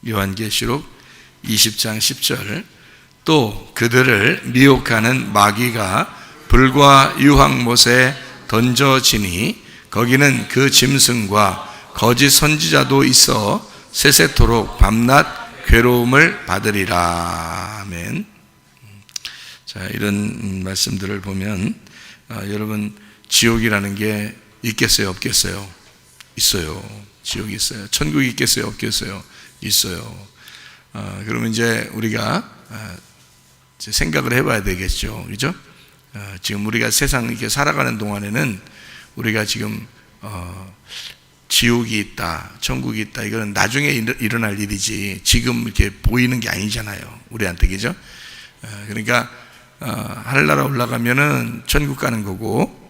요한계시록 20장 10절, 또 그들을 미혹하는 마귀가 불과 유황못에 던져지니 거기는 그 짐승과 거짓 선지자도 있어 세세토록 밤낮 괴로움을 받으리라. 아멘. 자, 이런 말씀들을 보면 여러분, 지옥이라는 게 있겠어요, 없겠어요? 있어요. 지옥이 있어요. 천국이 있겠어요, 없겠어요? 있어요. 그러면 이제 우리가 이제 생각을 해봐야 되겠죠, 그죠? 지금 우리가 세상 이렇게 살아가는 동안에는 우리가 지금 지옥이 있다, 천국이 있다, 이거는 나중에 일어날 일이지 지금 이렇게 보이는 게 아니잖아요, 우리한테, 그죠? 그러니까 하늘나라 올라가면은 천국 가는 거고,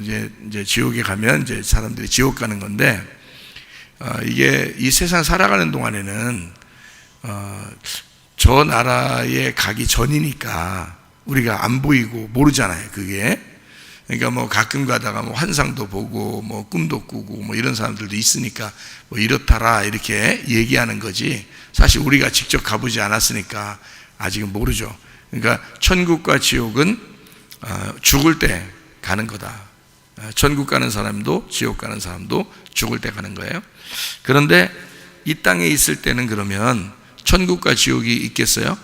이제 지옥에 가면 이제 사람들이 지옥 가는 건데, 이게 이 세상 살아가는 동안에는 저 나라에 가기 전이니까 우리가 안 보이고 모르잖아요, 그게. 그러니까 뭐 가끔 가다가 뭐 환상도 보고 뭐 꿈도 꾸고 뭐 이런 사람들도 있으니까 뭐 이렇다라 이렇게 얘기하는 거지, 사실 우리가 직접 가보지 않았으니까 아직은 모르죠. 그러니까 천국과 지옥은 죽을 때 가는 거다. 천국 가는 사람도 지옥 가는 사람도 죽을 때 가는 거예요. 그런데 이 땅에 있을 때는 그러면 천국과 지옥이 있겠어요?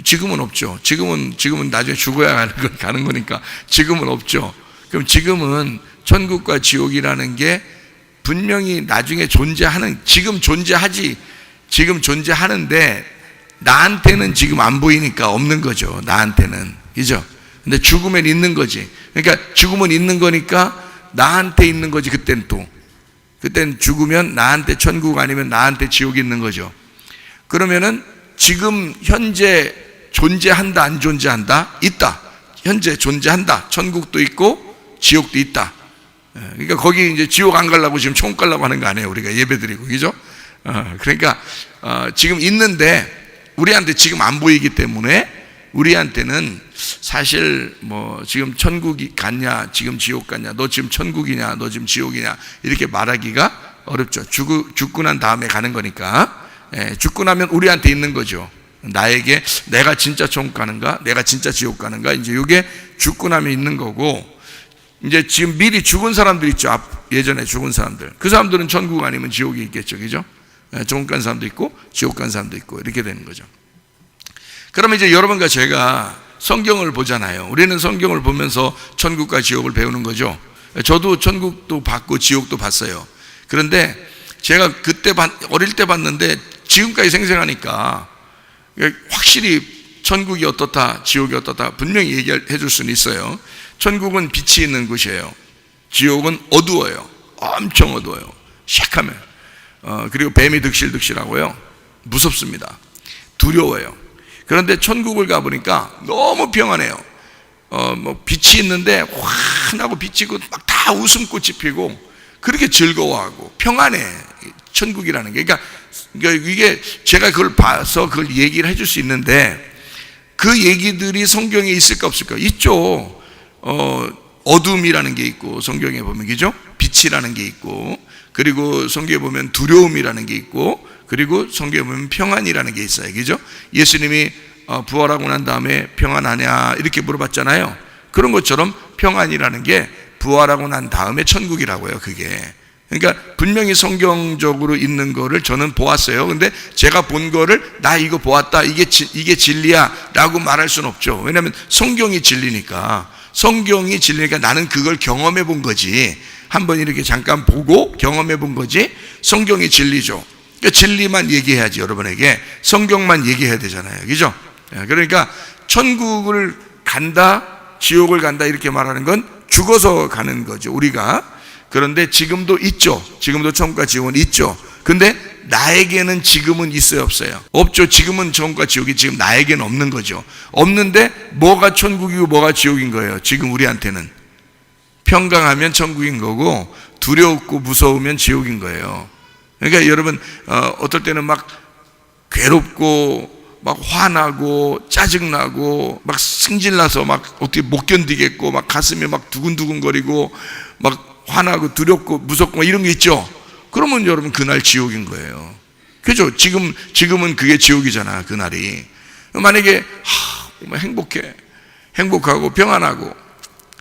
지금은 없죠. 지금은 나중에 죽어야 가는 거니까 지금은 없죠. 그럼 지금은 천국과 지옥이라는 게 분명히 나중에 존재하는, 지금 존재하는데 나한테는 지금 안 보이니까 없는 거죠, 나한테는. 그죠? 근데 죽으면 있는 거지. 그러니까 죽으면 있는 거니까 나한테 있는 거지. 그땐 죽으면 나한테 천국 아니면 나한테 지옥이 있는 거죠. 그러면은 지금 현재 존재한다, 안 존재한다? 있다. 현재 존재한다. 천국도 있고 지옥도 있다. 그러니까 거기 이제 지옥 안 가려고 지금 천국 가려고 하는 거 아니에요, 우리가 예배드리고, 그죠? 그러니까 지금 있는데 우리한테 지금 안 보이기 때문에 우리한테는 사실 뭐 지금 천국이 갔냐, 지금 지옥 갔냐, 너 지금 천국이냐, 너 지금 지옥이냐, 이렇게 말하기가 어렵죠. 죽고 난 다음에 가는 거니까. 죽고 나면 우리한테 있는 거죠. 나에게 내가 진짜 천국 가는가, 내가 진짜 지옥 가는가, 이제 이게 죽고 나면 있는 거고, 이제 지금 미리 죽은 사람들 있죠. 예전에 죽은 사람들. 그 사람들은 천국 아니면 지옥이 있겠죠, 그죠? 천국 간 사람도 있고 지옥 간 사람도 있고 이렇게 되는 거죠. 그러면 이제 여러분과 제가 성경을 보잖아요. 우리는 성경을 보면서 천국과 지옥을 배우는 거죠. 저도 천국도 봤고 지옥도 봤어요. 그런데 제가 그때 어릴 때 봤는데 지금까지 생생하니까 확실히 천국이 어떻다, 지옥이 어떻다 분명히 얘기해 줄 수는 있어요. 천국은 빛이 있는 곳이에요. 지옥은 어두워요. 엄청 어두워요. 시커매요. 그리고 뱀이 득실득실하고요. 무섭습니다. 두려워요. 그런데 천국을 가보니까 너무 평안해요. 뭐 빛이 있는데 환하고 빛이 있고 막 다 웃음꽃이 피고 그렇게 즐거워하고 평안해, 천국이라는 게. 그러니까 이게 제가 그걸 봐서 그걸 얘기를 해줄 수 있는데, 그 얘기들이 성경에 있을까 없을까? 있죠. 어둠이라는 게 있고 성경에 보면, 그죠? 빛이라는 게 있고, 그리고 성경에 보면 두려움이라는 게 있고, 그리고 성경에 보면 평안이라는 게 있어요, 그죠? 예수님이 부활하고 난 다음에 평안하냐 이렇게 물어봤잖아요. 그런 것처럼 평안이라는 게 부활하고 난 다음에 천국이라고요, 그게. 그러니까 분명히 성경적으로 있는 거를 저는 보았어요. 근데 제가 본 거를 나 이거 보았다, 이게 진리야 라고 말할 수는 없죠. 왜냐하면 성경이 진리니까. 나는 그걸 경험해 본 거지. 한번 이렇게 잠깐 보고 경험해 본 거지. 성경이 진리죠. 그러니까 진리만 얘기해야지, 여러분에게. 성경만 얘기해야 되잖아요, 그죠? 그러니까 천국을 간다, 지옥을 간다 이렇게 말하는 건 죽어서 가는 거죠, 우리가. 그런데 지금도 있죠. 지금도 천국과 지옥은 있죠. 근데 나에게는 지금은 있어요, 없어요? 없죠. 지금은 천국과 지옥이 지금 나에게는 없는 거죠. 없는데 뭐가 천국이고 뭐가 지옥인 거예요, 지금 우리한테는. 평강하면 천국인 거고 두렵고 무서우면 지옥인 거예요. 그러니까 여러분, 어떨 때는 막 괴롭고 막 화나고 짜증나고 막 승질나서 막 어떻게 못 견디겠고 막 가슴이 막 두근두근거리고 막 화나고 두렵고 무섭고 막 이런 게 있죠. 그러면 여러분 그날 지옥인 거예요. 그죠? 지금은 그게 지옥이잖아, 그날이. 만약에, 뭐 행복하고 평안하고,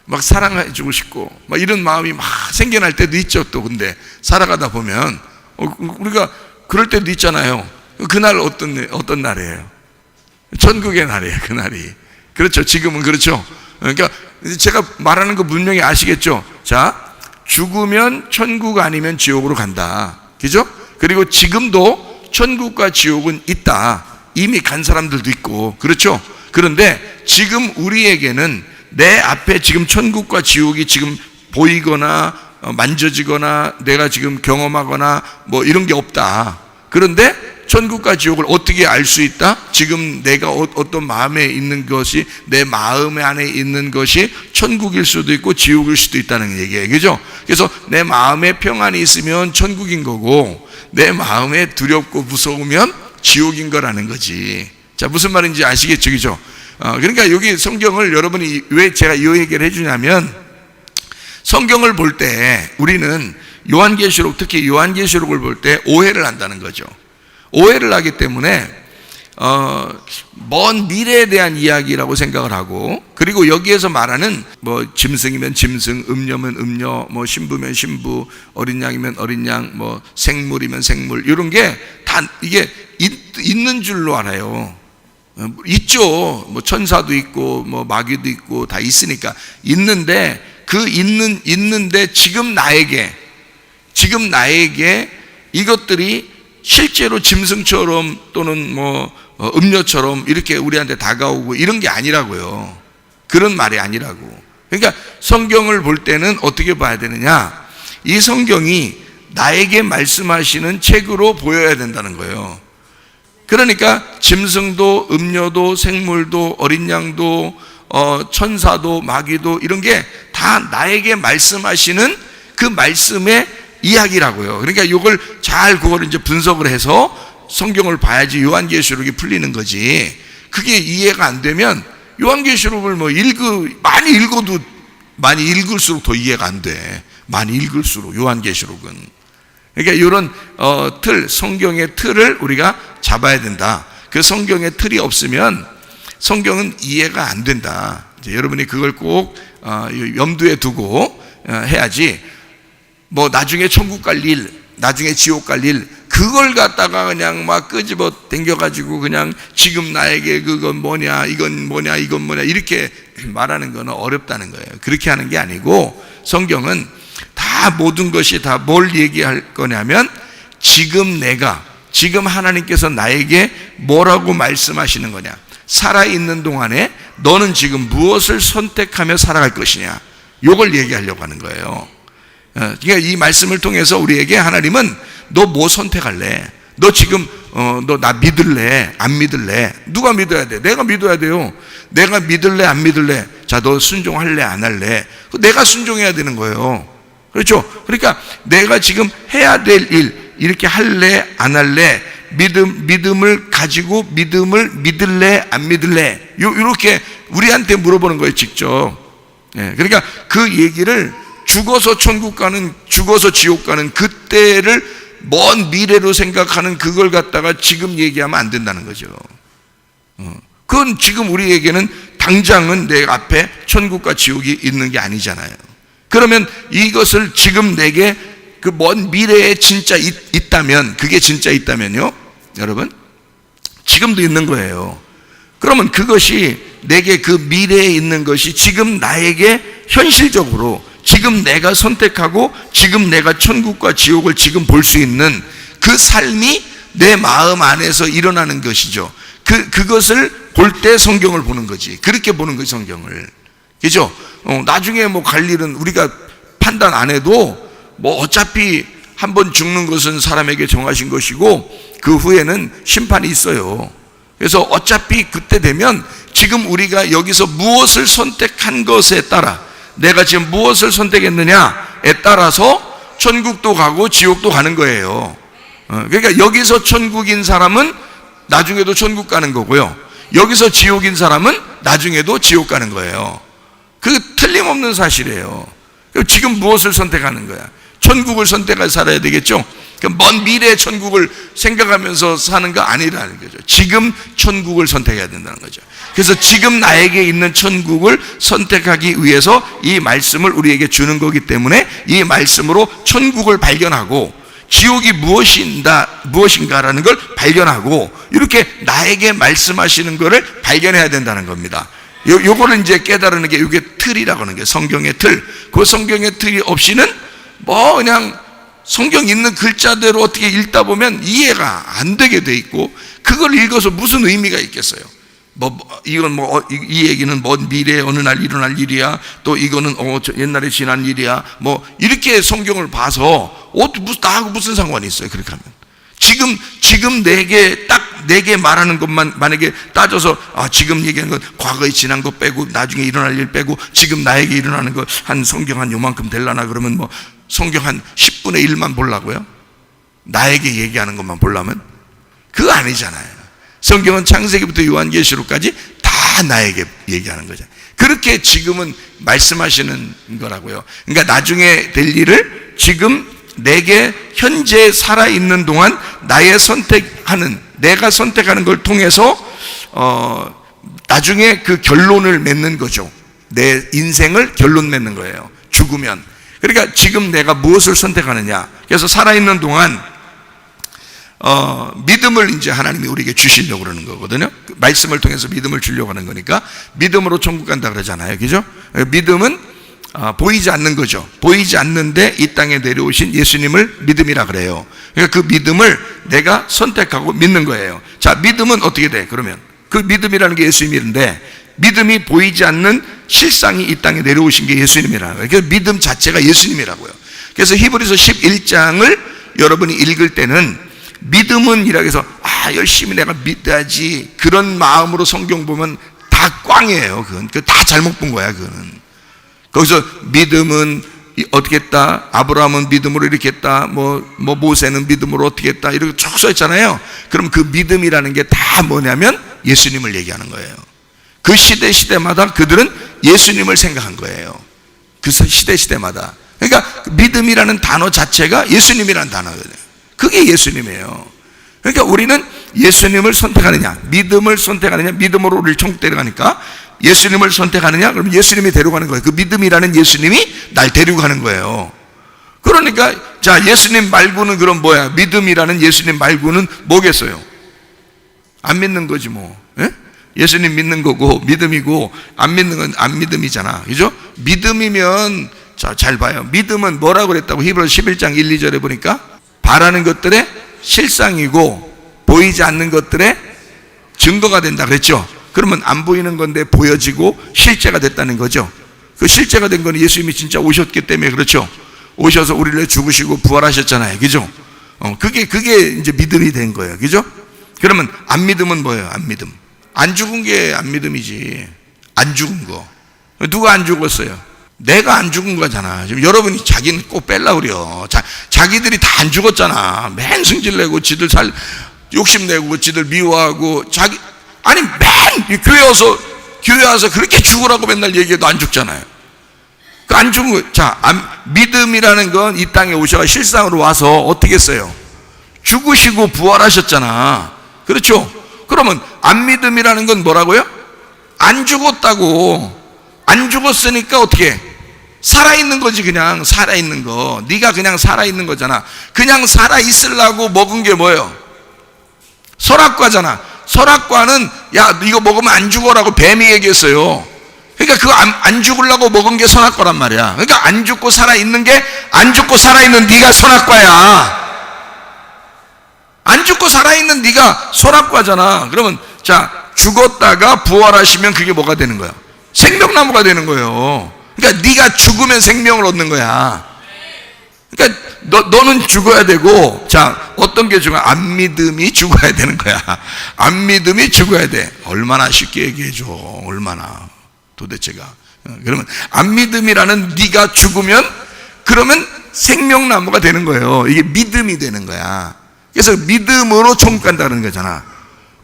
막 사랑해주고 싶고, 막 이런 마음이 막 생겨날 때도 있죠, 또. 근데 살아가다 보면, 우리가 그럴 때도 있잖아요. 그날 어떤 날이에요? 천국의 날이에요, 그날이. 그렇죠. 지금은 그렇죠. 그러니까 제가 말하는 거 분명히 아시겠죠? 자, 죽으면 천국 아니면 지옥으로 간다. 그죠? 그리고 지금도 천국과 지옥은 있다. 이미 간 사람들도 있고. 그렇죠? 그런데 지금 우리에게는 내 앞에 지금 천국과 지옥이 지금 보이거나 만져지거나 내가 지금 경험하거나 뭐 이런 게 없다. 그런데 천국과 지옥을 어떻게 알 수 있다? 지금 내가 어떤 마음에 있는 것이, 내 마음 안에 있는 것이 천국일 수도 있고 지옥일 수도 있다는 얘기예요. 그죠? 그래서 내 마음에 평안이 있으면 천국인 거고, 내 마음에 두렵고 무서우면 지옥인 거라는 거지. 자, 무슨 말인지 아시겠죠? 그죠? 그러니까 여기 성경을 여러분이 왜 제가 이 얘기를 해주냐면, 성경을 볼 때 우리는 요한계시록, 특히 요한계시록을 볼 때 오해를 한다는 거죠. 오해를 하기 때문에 먼 미래에 대한 이야기라고 생각을 하고, 그리고 여기에서 말하는 뭐 짐승이면 짐승, 음녀면 음녀, 뭐 신부면 신부, 어린 양이면 어린 양, 뭐 생물이면 생물, 이런 게 다 이게 있는 줄로 알아요. 있죠. 뭐 천사도 있고 뭐 마귀도 있고 다 있으니까 있는데, 그 있는데 지금 나에게 이것들이 실제로 짐승처럼 또는 뭐 음료처럼 이렇게 우리한테 다가오고 이런 게 아니라고요. 그런 말이 아니라고. 그러니까 성경을 볼 때는 어떻게 봐야 되느냐? 이 성경이 나에게 말씀하시는 책으로 보여야 된다는 거예요. 그러니까 짐승도 음료도 생물도 어린 양도 천사도 마귀도 이런 게 다 나에게 말씀하시는 그 말씀의 이야기라고요. 그러니까 이걸 잘 그거를 이제 분석을 해서 성경을 봐야지 요한계시록이 풀리는 거지. 그게 이해가 안 되면 요한계시록을 뭐 많이 읽을수록 더 이해가 안 돼. 많이 읽을수록 요한계시록은. 그러니까 이런 성경의 틀을 우리가 잡아야 된다. 그 성경의 틀이 없으면 성경은 이해가 안 된다. 이제 여러분이 그걸 꼭 염두에 두고 해야지. 뭐 나중에 천국 갈 일, 나중에 지옥 갈 일, 그걸 갖다가 그냥 막 끄집어 당겨가지고 그냥 지금 나에게 그건 뭐냐, 이건 뭐냐, 이건 뭐냐 이렇게 말하는 거는 어렵다는 거예요. 그렇게 하는 게 아니고, 성경은 다 모든 것이 다 뭘 얘기할 거냐면 지금 하나님께서 나에게 뭐라고 말씀하시는 거냐, 살아있는 동안에 너는 지금 무엇을 선택하며 살아갈 것이냐, 이걸 얘기하려고 하는 거예요. 그러니까 이 말씀을 통해서 우리에게 하나님은 너 뭐 선택할래? 너 지금 너 나 믿을래? 안 믿을래? 누가 믿어야 돼? 내가 믿어야 돼요. 내가 믿을래? 안 믿을래? 자, 너 순종할래? 안 할래? 내가 순종해야 되는 거예요. 그렇죠? 그러니까 내가 지금 해야 될 일, 이렇게 할래? 안 할래? 믿음을 가지고 믿음을 믿을래? 안 믿을래? 이렇게 우리한테 물어보는 거예요, 직접. 그러니까 그 얘기를 죽어서 천국 가는, 죽어서 지옥 가는 그때를 먼 미래로 생각하는 그걸 갖다가 지금 얘기하면 안 된다는 거죠. 그건 지금 우리에게는 당장은 내 앞에 천국과 지옥이 있는 게 아니잖아요. 그러면 이것을 지금 내게 그 먼 미래에 진짜 있다면, 그게 진짜 있다면요, 여러분, 지금도 있는 거예요. 그러면 그것이 내게 그 미래에 있는 것이 지금 나에게 현실적으로 지금 내가 선택하고 지금 내가 천국과 지옥을 지금 볼 수 있는 그 삶이 내 마음 안에서 일어나는 것이죠. 그것을 볼 때 성경을 보는 거지. 그렇게 보는 거지, 성경을. 그죠? 나중에 뭐 갈 일은 우리가 판단 안 해도 뭐 어차피 한번 죽는 것은 사람에게 정하신 것이고 그 후에는 심판이 있어요. 그래서 어차피 그때 되면 지금 우리가 여기서 무엇을 선택한 것에 따라, 내가 지금 무엇을 선택했느냐에 따라서 천국도 가고 지옥도 가는 거예요. 그러니까 여기서 천국인 사람은 나중에도 천국 가는 거고요, 여기서 지옥인 사람은 나중에도 지옥 가는 거예요. 그 틀림없는 사실이에요. 지금 무엇을 선택하는 거야? 천국을 선택해서 살아야 되겠죠? 먼 미래의 천국을 생각하면서 사는 거 아니라는 거죠. 지금 천국을 선택해야 된다는 거죠. 그래서 지금 나에게 있는 천국을 선택하기 위해서 이 말씀을 우리에게 주는 거기 때문에 이 말씀으로 천국을 발견하고 지옥이 무엇인가라는 걸 발견하고 이렇게 나에게 말씀하시는 것을 발견해야 된다는 겁니다. 요거를 이제 깨달는 게 이게 틀이라고 하는 게 성경의 틀. 그 성경의 틀이 없이는 뭐 그냥 성경 있는 글자대로 어떻게 읽다 보면 이해가 안 되게 돼 있고 그걸 읽어서 무슨 의미가 있겠어요? 이건 이 얘기는 먼 미래에 어느 날 일어날 일이야. 또 이거는 옛날에 지난 일이야. 이렇게 성경을 봐서 나하고 무슨 상관이 있어요? 그렇게 하면 지금 내게 말하는 것만 만약에 따져서 지금 얘기하는 건 과거에 지난 거 빼고 나중에 일어날 일 빼고 지금 나에게 일어나는 거 한 성경 한 요만큼 될라나 그러면 성경 한 10분의 1만 보려고요? 나에게 얘기하는 것만 보려면? 그거 아니잖아요. 성경은 창세기부터 요한계시록까지 다 나에게 얘기하는 거죠. 그렇게 지금은 말씀하시는 거라고요. 그러니까 나중에 될 일을 지금 내게 현재 살아있는 동안 내가 선택하는 걸 통해서 나중에 그 결론을 맺는 거죠. 내 인생을 결론 맺는 거예요. 죽으면. 그러니까 지금 내가 무엇을 선택하느냐. 그래서 살아있는 동안 믿음을 이제 하나님이 우리에게 주시려고 그러는 거거든요. 말씀을 통해서 믿음을 주려고 하는 거니까 믿음으로 천국 간다 그러잖아요. 그죠? 믿음은 보이지 않는 거죠. 보이지 않는데 이 땅에 내려오신 예수님을 믿음이라 그래요. 그러니까 그 믿음을 내가 선택하고 믿는 거예요. 자, 믿음은 어떻게 돼? 그러면 그 믿음이라는 게 예수님인데 믿음이 보이지 않는 실상이 이 땅에 내려오신 게 예수님이라는 거예요. 그래서 믿음 자체가 예수님이라고요. 그래서 히브리서 11장을 여러분이 읽을 때는 믿음은 이라고 해서 열심히 내가 믿어야지 그런 마음으로 성경 보면 다 꽝이에요. 그건 다 잘못 본 거야. 그거는 거기서 믿음은 어떻게 했다, 아브라함은 믿음으로 이렇게 했다, 모세는 믿음으로 어떻게 했다 이렇게 쭉 써 있잖아요. 그럼 그 믿음이라는 게 다 뭐냐면 예수님을 얘기하는 거예요. 그 시대마다 그들은 예수님을 생각한 거예요. 그 시대마다. 그러니까 믿음이라는 단어 자체가 예수님이라는 단어예요. 그게 예수님이에요. 그러니까 우리는 예수님을 선택하느냐, 믿음을 선택하느냐, 믿음으로 우리를 천국 데려가니까 예수님을 선택하느냐, 그러면 예수님이 데려가는 거예요. 그 믿음이라는 예수님이 날 데려가는 거예요. 그러니까 자, 예수님 말고는 그럼 뭐야? 믿음이라는 예수님 말고는 뭐겠어요? 안 믿는 거지 뭐. 예? 예수님 믿는 거고 믿음이고 안 믿는 건 안 믿음이잖아. 그죠? 믿음이면 자, 잘 봐요. 믿음은 뭐라고 그랬다고 히브리서 11장 1, 2절에 보니까 바라는 것들의 실상이고 보이지 않는 것들의 증거가 된다 그랬죠. 그러면 안 보이는 건데 보여지고 실제가 됐다는 거죠. 그 실제가 된 건 예수님이 진짜 오셨기 때문에 그렇죠. 오셔서 우리를 죽으시고 부활하셨잖아요. 그죠? 그게 이제 믿음이 된 거예요. 그죠? 그러면 안 믿음은 뭐예요? 안 믿음. 안 죽은 게 안 믿음이지. 안 죽은 거. 누가 안 죽었어요? 내가 안 죽은 거잖아. 지금 여러분이 자기는 꼭 뺄라 그래요. 자기들이 다 안 죽었잖아. 맨 승질내고 지들 욕심내고 지들 미워하고 맨 교회 와서 그렇게 죽으라고 맨날 얘기해도 안 죽잖아요. 그 안 죽은 거. 자, 믿음이라는 건 이 땅에 오셔서 실상으로 와서 어떻게 했어요? 죽으시고 부활하셨잖아. 그렇죠? 그러면 안 믿음이라는 건 뭐라고요? 안 죽었다고. 안 죽었으니까 어떻게? 살아있는 거지. 그냥 살아있는 거. 네가 그냥 살아있는 거잖아. 그냥 살아있으려고 먹은 게 뭐예요? 설악과잖아. 설악과는 야 이거 먹으면 안 죽어라고 뱀이 얘기했어요. 그러니까 그거 안 죽으려고 먹은 게 선악과란 말이야. 그러니까 안 죽고 살아있는 게 안 죽고 살아있는 네가 선악과야. 안 죽고 살아있는 네가 선악과잖아. 그러면 자, 죽었다가 부활하시면 그게 뭐가 되는 거야? 생명나무가 되는 거예요. 그러니까 네가 죽으면 생명을 얻는 거야. 그러니까 너는 죽어야 되고, 자, 어떤 게 죽어야? 안 믿음이 죽어야 되는 거야. 안 믿음이 죽어야 돼. 얼마나 쉽게 얘기해줘. 얼마나 도대체가. 그러면 안 믿음이라는 네가 죽으면 그러면 생명나무가 되는 거예요. 이게 믿음이 되는 거야. 그래서 믿음으로 천국 간다는 거잖아.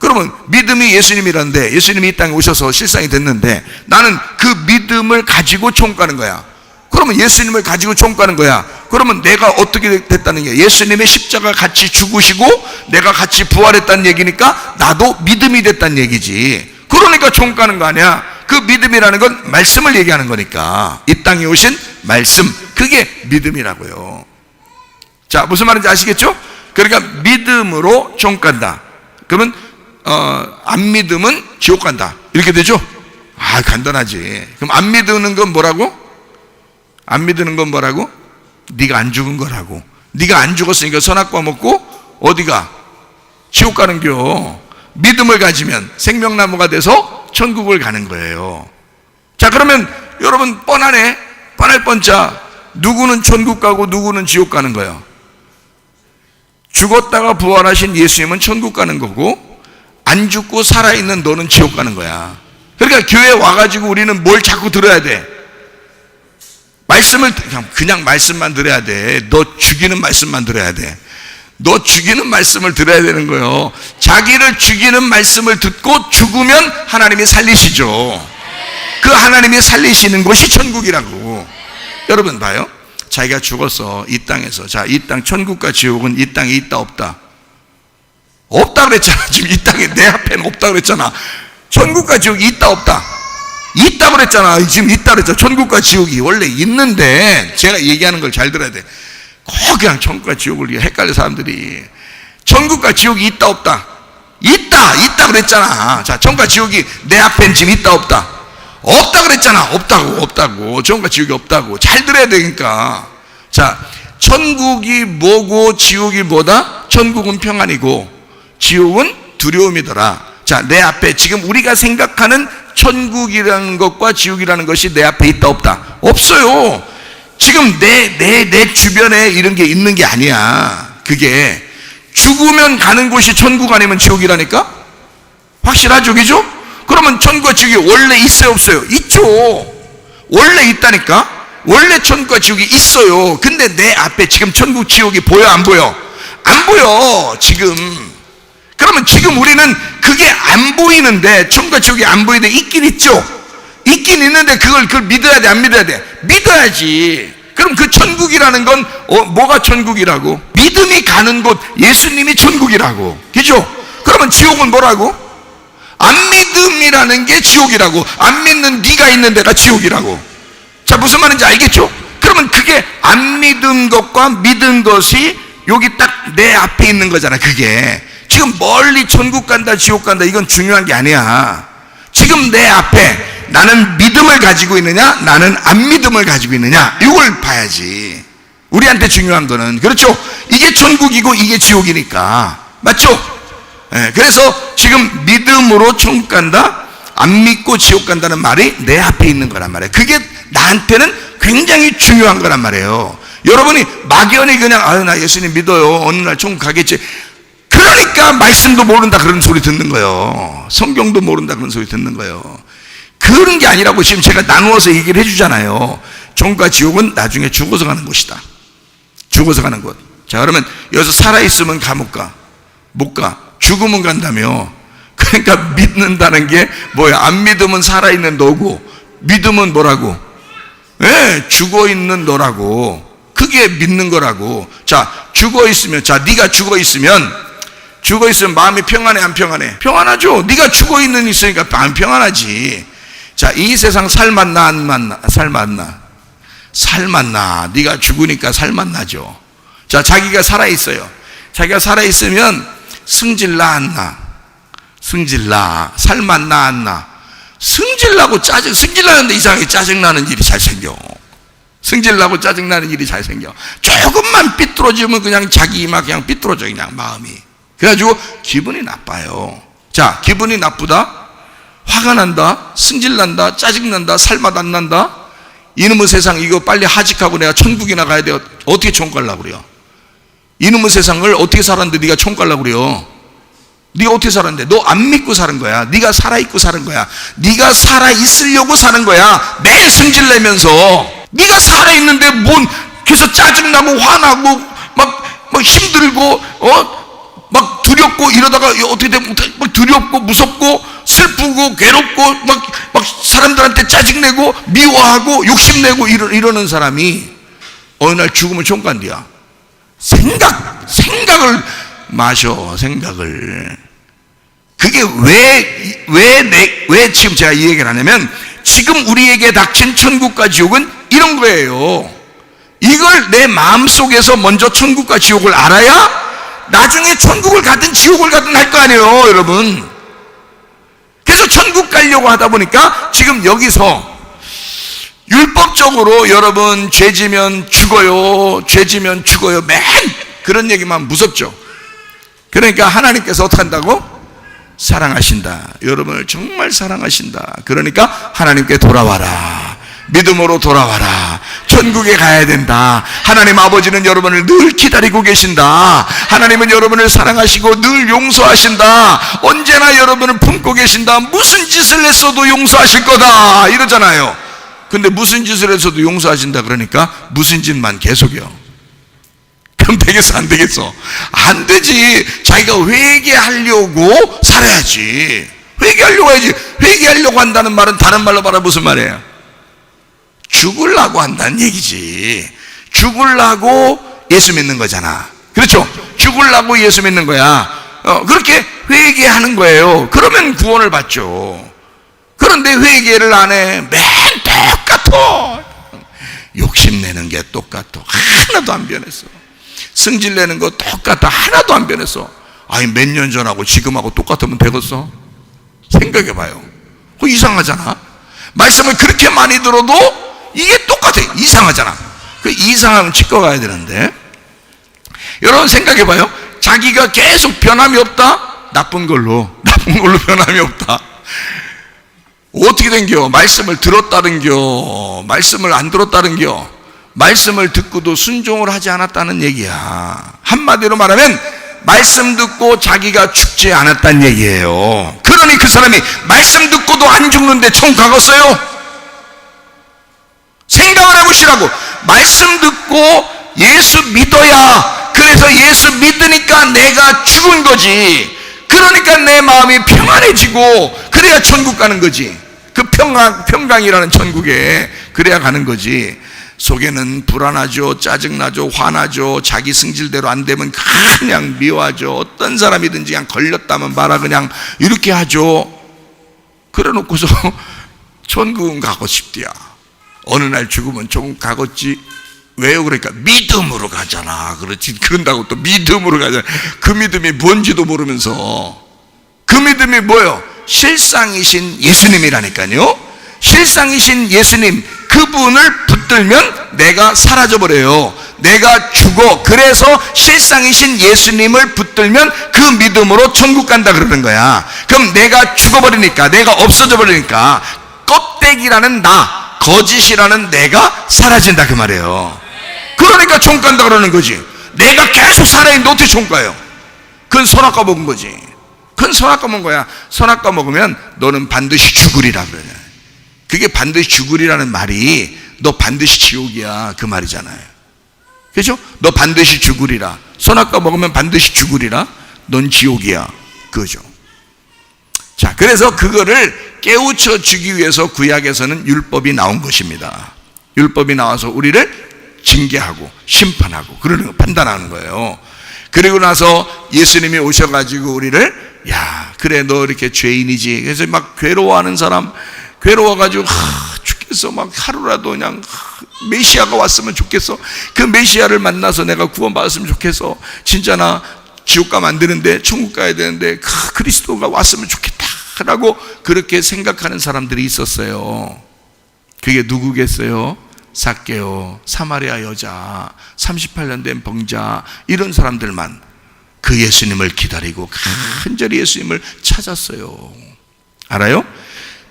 그러면 믿음이 예수님이란데, 예수님이 이 땅에 오셔서 실상이 됐는데 나는 그 믿음을 가지고 천국 가는 거야. 그러면 예수님을 가지고 천국 가는 거야. 그러면 내가 어떻게 됐다는 게 예수님의 십자가 같이 죽으시고 내가 같이 부활했다는 얘기니까 나도 믿음이 됐다는 얘기지. 그러니까 종 가는 거 아니야. 그 믿음이라는 건 말씀을 얘기하는 거니까. 이 땅에 오신 말씀, 그게 믿음이라고요. 자, 무슨 말인지 아시겠죠? 그러니까 믿음으로 종 간다. 그러면 안 믿으면 지옥 간다, 이렇게 되죠? 아, 간단하지. 그럼 안 믿는 건 뭐라고? 안 믿는 건 뭐라고? 네가 안 죽은 거라고. 네가 안 죽었으니까 선악과 먹고 어디가? 지옥 가는겨. 믿음을 가지면 생명나무가 돼서 천국을 가는 거예요. 자, 그러면 여러분 뻔하네. 뻔할 뻔짜. 누구는 천국 가고 누구는 지옥 가는 거예요? 죽었다가 부활하신 예수님은 천국 가는 거고, 안 죽고 살아있는 너는 지옥 가는 거야. 그러니까 교회에 와가지고 우리는 뭘 자꾸 들어야 돼? 말씀을 그냥 말씀만 들어야 돼. 너 죽이는 말씀만 들어야 돼. 너 죽이는 말씀을 들어야 되는 거예요. 자기를 죽이는 말씀을 듣고 죽으면 하나님이 살리시죠. 그 하나님이 살리시는 것이 천국이라고. 여러분 봐요. 자기가 죽어서 이 땅에서, 자, 이 땅 천국과 지옥은 이 땅에 있다 없다? 없다 그랬잖아. 지금 이 땅에 내 앞에는 없다 그랬잖아. 천국과 지옥이 있다 없다? 있다 그랬잖아. 지금 있다 그랬잖아. 천국과 지옥이 원래 있는데, 제가 얘기하는 걸 잘 들어야 돼. 꼭 그냥 천국과 지옥을 헷갈려 사람들이. 천국과 지옥이 있다 없다? 있다 그랬잖아. 자, 천국과 지옥이 내 앞엔 지금 있다 없다? 없다 그랬잖아. 없다고. 천국과 지옥이 없다고. 잘 들어야 되니까. 자, 천국이 뭐고 지옥이 뭐다? 천국은 평안이고 지옥은 두려움이더라. 자, 내 앞에 지금 우리가 생각하는 천국이라는 것과 지옥이라는 것이 내 앞에 있다 없다? 없어요. 지금 내 주변에 이런 게 있는 게 아니야. 그게 죽으면 가는 곳이 천국 아니면 지옥이라니까? 확실하죠, 그죠? 그러면 천국과 지옥이 원래 있어요, 없어요? 있죠. 원래 있다니까? 원래 천국과 지옥이 있어요. 근데 내 앞에 지금 천국, 지옥이 보여, 안 보여? 안 보여, 지금. 그러면 지금 우리는 그게 안 보이는데, 천국과 지옥이 안 보이는데 있긴 있죠? 있긴 있는데 그걸 믿어야 돼, 안 믿어야 돼? 믿어야지. 그럼 그 천국이라는 건 뭐가 천국이라고? 믿음이 가는 곳, 예수님이 천국이라고. 그죠? 그러면 지옥은 뭐라고? 안 믿음이라는 게 지옥이라고. 안 믿는 네가 있는 데가 지옥이라고. 자, 무슨 말인지 알겠죠? 그러면 그게 안 믿은 것과 믿은 것이 여기 딱 내 앞에 있는 거잖아. 그게 지금 멀리 천국 간다 지옥 간다 이건 중요한 게 아니야. 지금 내 앞에 나는 믿음을 가지고 있느냐, 나는 안 믿음을 가지고 있느냐, 이걸 봐야지. 우리한테 중요한 거는, 그렇죠? 이게 천국이고 이게 지옥이니까. 맞죠? 네, 그래서 지금 믿음으로 천국 간다, 안 믿고 지옥 간다는 말이 내 앞에 있는 거란 말이에요. 그게 나한테는 굉장히 중요한 거란 말이에요. 여러분이 막연히 그냥 아유 나 예수님 믿어요, 어느 날 천국 가겠지, 그러니까 말씀도 모른다 그런 소리 듣는 거예요. 성경도 모른다 그런 소리 듣는 거예요. 그런 게 아니라고 지금 제가 나누어서 얘기를 해주잖아요. 천국과 지옥은 나중에 죽어서 가는 곳이다. 죽어서 가는 곳. 자, 그러면 여기서 살아있으면 가 못 가? 못 가. 죽으면 간다며. 그러니까 믿는다는 게 뭐야? 안 믿으면 살아있는 너고, 믿으면 뭐라고? 예, 죽어있는 너라고. 그게 믿는 거라고. 자, 죽어있으면, 자, 네가 죽어있으면 마음이 평안해, 안 평안해? 평안하죠. 네가 죽어있는 있으니까 안 평안하지. 자, 이 세상 살맛나, 안 맛나? 살맛나. 살맛나. 네가 죽으니까 살맛나죠. 자, 자기가 살아있어요. 자기가 살아있으면 승질나, 안 나? 승질나. 살맛나, 안 나? 승질나고 승질나는데 이상하게 짜증나는 일이 잘 생겨. 승질나고 짜증나는 일이 잘 생겨. 조금만 삐뚤어지면 그냥 자기 막 그냥 삐뚤어져, 그냥 마음이. 그래가지고 기분이 나빠요. 자, 기분이 나쁘다? 화가 난다? 승질난다? 짜증난다? 살맛 안 난다? 이놈의 세상 이거 빨리 하직하고 내가 천국이나 가야 돼요. 어떻게 천국 가려고 그래요? 이놈의 세상을 어떻게 살았는데 네가 천국 가려고 그래요? 네가 어떻게 살았는데? 너 안 믿고 사는 거야. 네가 살아있고 사는 거야. 네가 살아있으려고 사는 거야. 매일 승질내면서. 네가 살아있는데 뭔 그래서 짜증나고 화나고 막 힘들고 막 두렵고 이러다가 어떻게 되면 막 두렵고 무섭고 슬프고 괴롭고 막 사람들한테 짜증내고 미워하고 욕심내고 이러는 사람이 어느 날 죽으면 총간디야. 생각을 마셔, 생각을. 그게 왜 지금 제가 이 얘기를 하냐면, 지금 우리에게 닥친 천국과 지옥은 이런 거예요. 이걸 내 마음속에서 먼저 천국과 지옥을 알아야 나중에 천국을 가든 지옥을 가든 할 거 아니에요, 여러분. 그래서 천국 가려고 하다 보니까 지금 여기서 율법적으로 여러분 죄 지면 죽어요, 죄 지면 죽어요, 맨 그런 얘기만 무섭죠. 그러니까 하나님께서 어떻게 한다고? 사랑하신다. 여러분을 정말 사랑하신다. 그러니까 하나님께 돌아와라. 믿음으로 돌아와라. 천국에 가야 된다. 하나님 아버지는 여러분을 늘 기다리고 계신다. 하나님은 여러분을 사랑하시고 늘 용서하신다. 언제나 여러분을 품고 계신다. 무슨 짓을 했어도 용서하실 거다 이러잖아요. 근데 무슨 짓을 했어도 용서하신다 그러니까 무슨 짓만 계속이요. 그럼 되겠어, 안 되겠어? 안 되지. 자기가 회개하려고 살아야지. 회개하려고 해야지. 회개하려고 한다는 말은 다른 말로 말하면 무슨 말이에요? 죽으려고 한다는 얘기지. 죽으려고 예수 믿는 거잖아. 그렇죠? 죽으려고 예수 믿는 거야. 그렇게 회개하는 거예요. 그러면 구원을 받죠. 그런데 회개를 안 해. 맨 똑같아. 욕심내는 게 똑같아. 하나도 안 변했어. 승질내는 거 똑같아. 하나도 안 변했어. 아니 몇 년 전하고 지금하고 똑같으면 되겠어? 생각해봐요. 그거 이상하잖아. 말씀을 그렇게 많이 들어도 이게 똑같아. 이상하잖아. 그 이상하면 치과 가야 되는데, 여러분 생각해봐요. 자기가 계속 변함이 없다? 나쁜 걸로 변함이 없다. 어떻게 된겨? 말씀을 들었다는겨? 말씀을 안 들었다는겨? 말씀을 듣고도 순종을 하지 않았다는 얘기야. 한마디로 말하면 말씀 듣고 자기가 죽지 않았다는 얘기예요. 그러니 그 사람이 말씀 듣고도 안 죽는데 천국 가겠어요? 생각을 해보시라고. 말씀 듣고 예수 믿어야, 그래서 예수 믿으니까 내가 죽은 거지. 그러니까 내 마음이 평안해지고 그래야 천국 가는 거지. 그 평강이라는 천국에 그래야 가는 거지. 속에는 불안하죠, 짜증나죠, 화나죠, 자기 승질대로 안 되면 그냥 미워하죠. 어떤 사람이든지 그냥 걸렸다면 봐라 그냥 이렇게 하죠. 그래 놓고서 천국은 가고 싶디야. 어느 날 죽으면 천국 가겠지. 왜요? 그러니까 믿음으로 가잖아. 그렇지. 그런다고 또 믿음으로 가잖아. 그 믿음이 뭔지도 모르면서. 그 믿음이 뭐예요? 실상이신 예수님이라니까요. 실상이신 예수님, 그분을 붙들면 내가 사라져버려요. 내가 죽어. 그래서 실상이신 예수님을 붙들면 그 믿음으로 천국 간다 그러는 거야. 그럼 내가 죽어버리니까, 내가 없어져 버리니까 껍데기라는 나, 거짓이라는 내가 사라진다 그 말이에요. 그러니까 천국 간다 그러는 거지. 내가 계속 살아있는데 어떻게 천국 가요? 그건 선악과 먹은 거지. 그건 선악과 먹은 거야. 선악과 먹으면 너는 반드시 죽으리라 그러냐. 그게 반드시 죽으리라는 말이 너 반드시 지옥이야 그 말이잖아요. 그렇죠? 너 반드시 죽으리라. 선악과 먹으면 반드시 죽으리라. 넌 지옥이야 그거죠. 자, 그래서 그거를 깨우쳐 주기 위해서 구약에서는 율법이 나온 것입니다. 율법이 나와서 우리를 징계하고 심판하고 그러는 거, 판단하는 거예요. 그리고 나서 예수님이 오셔가지고 우리를, 야, 그래 너 이렇게 죄인이지. 그래서 막 괴로워하는 사람, 괴로워가지고 죽겠어, 막 하루라도 그냥 메시아가 왔으면 좋겠어. 그 메시아를 만나서 내가 구원받았으면 좋겠어. 진짜 나 지옥 가면 안 되는데 천국 가야 되는데 그리스도가 왔으면 좋겠다 라고 그렇게 생각하는 사람들이 있었어요. 그게 누구겠어요? 삭개오, 사마리아 여자, 38년 된 병자, 이런 사람들만 그 예수님을 기다리고 간절히 예수님을 찾았어요. 알아요?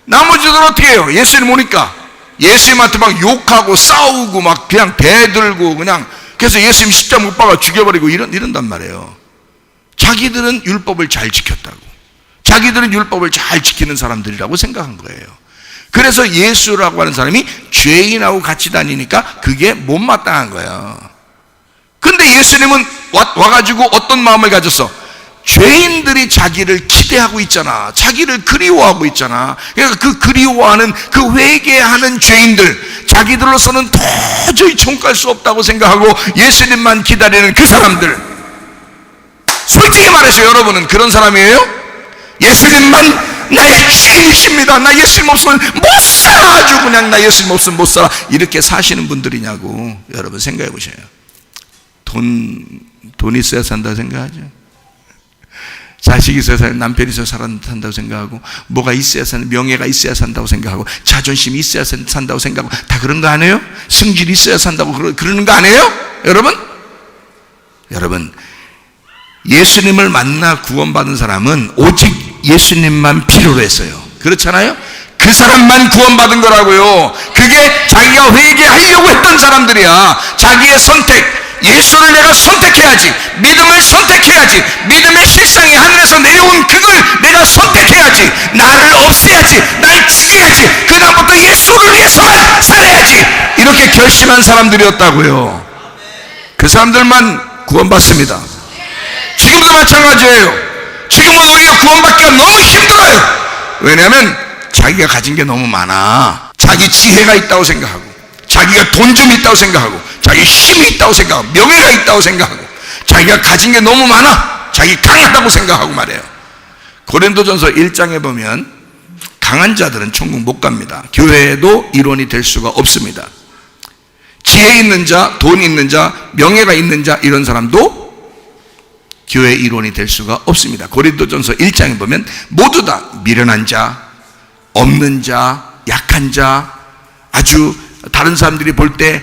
나머지들 어떻게 해요? 예수님 오니까 예수님한테 막 욕하고 싸우고 막 그냥 대들고 그냥, 그래서 예수님 십자가 못 박아 죽여버리고 이런단 말이에요. 자기들은 율법을 잘 지켰다고, 자기들은 율법을 잘 지키는 사람들이라고 생각한 거예요. 그래서 예수라고 하는 사람이 죄인하고 같이 다니니까 그게 못마땅한 거예요. 근데 예수님은 와가지고 어떤 마음을 가졌어? 죄인들이 자기를 기대하고 있잖아. 자기를 그리워하고 있잖아. 그러니까 그 그리워하는, 그 회개하는 죄인들, 자기들로서는 도저히 총 갈 수 없다고 생각하고 예수님만 기다리는 그 사람들, 솔직히 말해서 여러분은 그런 사람이에요? 예수님만 나의 주인이십니다, 나 예수님 없으면 못 살아, 아주 그냥 나 예수님 없으면 못 살아, 이렇게 사시는 분들이냐고 여러분 생각해 보세요. 돈 있어야 산다고 생각하죠. 자식이 있어야 산다고, 남편이 있어야 산다고 생각하고, 뭐가 있어야 산다고, 명예가 있어야 산다고 생각하고, 자존심이 있어야 산다고 생각하고, 다 그런 거 아니에요? 승질이 있어야 산다고 그러는 거 아니에요? 여러분, 예수님을 만나 구원받은 사람은 오직 예수님만 필요로 했어요. 그렇잖아요? 그 사람만 구원받은 거라고요. 그게 자기가 회개하려고 했던 사람들이야. 자기의 선택, 예수를 내가 선택해야지, 믿음을 선택해야지, 믿음의 실상이 하늘에서 내려온 그걸 내가 선택해야지, 나를 없애야지, 날 죽여야지, 그다음부터 예수를 위해서만 살아야지, 이렇게 결심한 사람들이었다고요. 그 사람들만 구원받습니다. 지금도 마찬가지예요. 지금은 우리가 구원받기가 너무 힘들어요. 왜냐하면 자기가 가진 게 너무 많아. 자기 지혜가 있다고 생각하고, 자기가 돈 좀 있다고 생각하고, 자기 힘이 있다고 생각하고, 명예가 있다고 생각하고, 자기가 가진 게 너무 많아. 자기 강하다고 생각하고 말이에요. 고린도전서 1장에 보면 강한 자들은 천국 못 갑니다. 교회에도 일원이 될 수가 없습니다. 지혜 있는 자, 돈 있는 자, 명예가 있는 자, 이런 사람도 교회 일원이 될 수가 없습니다. 고린도전서 1장에 보면 모두 다 미련한 자, 없는 자, 약한 자, 아주 다른 사람들이 볼 때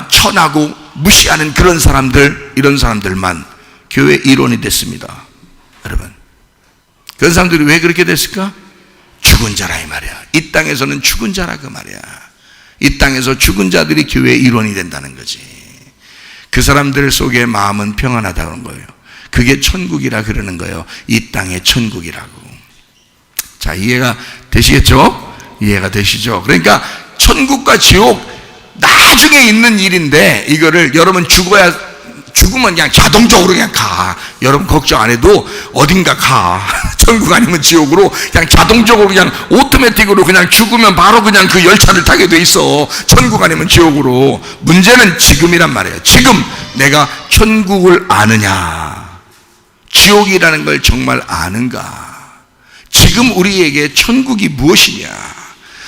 천하고 무시하는 그런 사람들, 이런 사람들만 교회 일원이 됐습니다. 여러분, 그런 사람들이 왜 그렇게 됐을까? 죽은 자라 이 말이야. 이 땅에서는 죽은 자라 그 말이야. 이 땅에서 죽은 자들이 교회 일원이 된다는 거지. 그 사람들 속에 마음은 평안하다는 거예요. 그게 천국이라 그러는 거예요. 이 땅의 천국이라고. 자, 이해가 되시겠죠? 이해가 되시죠? 그러니까 천국과 지옥 나중에 있는 일인데, 이거를 여러분 죽으면 그냥 자동적으로 그냥 가. 여러분 걱정 안 해도 어딘가 가. 천국 아니면 지옥으로 그냥 자동적으로, 그냥 오토매틱으로 그냥 죽으면 바로 그냥 그 열차를 타게 돼 있어. 천국 아니면 지옥으로. 문제는 지금이란 말이에요. 지금 내가 천국을 아느냐, 지옥이라는 걸 정말 아는가. 지금 우리에게 천국이 무엇이냐,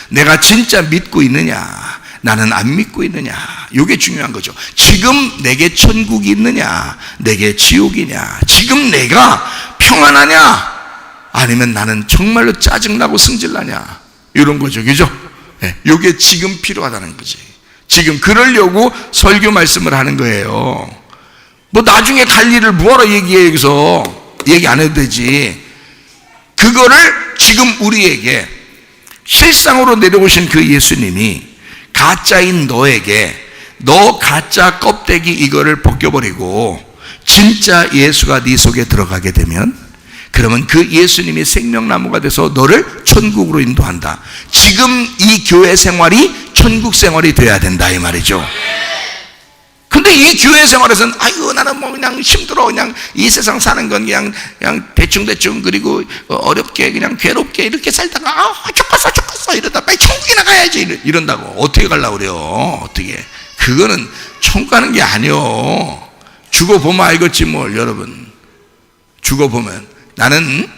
내가 진짜 믿고 있느냐, 나는 안 믿고 있느냐, 이게 중요한 거죠. 지금 내게 천국이 있느냐, 내게 지옥이냐, 지금 내가 평안하냐, 아니면 나는 정말로 짜증나고 승질나냐, 이런 거죠. 그죠? 네, 이게 지금 필요하다는 거지. 지금 그러려고 설교 말씀을 하는 거예요. 뭐 나중에 갈 일을 뭐하러 얘기해. 여기서 얘기 안 해도 되지. 그거를 지금 우리에게 실상으로 내려오신 그 예수님이 가짜인 너에게, 너 가짜 껍데기 이거를 벗겨버리고 진짜 예수가 네 속에 들어가게 되면, 그러면 그 예수님이 생명나무가 돼서 너를 천국으로 인도한다. 지금 이 교회 생활이 천국 생활이 돼야 된다 이 말이죠. 근데 이 교회 생활에서는 아이고 나는 뭐 그냥 힘들어, 그냥 이 세상 사는 건 그냥 대충 그리고 어렵게 그냥 괴롭게 이렇게 살다가 죽었어 이러다 빨리 천국이나 가야지 이런다고. 어떻게 가려고 그래요? 어떻게? 그거는 천국 가는 게 아니요. 죽어보면 알겠지 뭘. 여러분, 죽어보면. 나는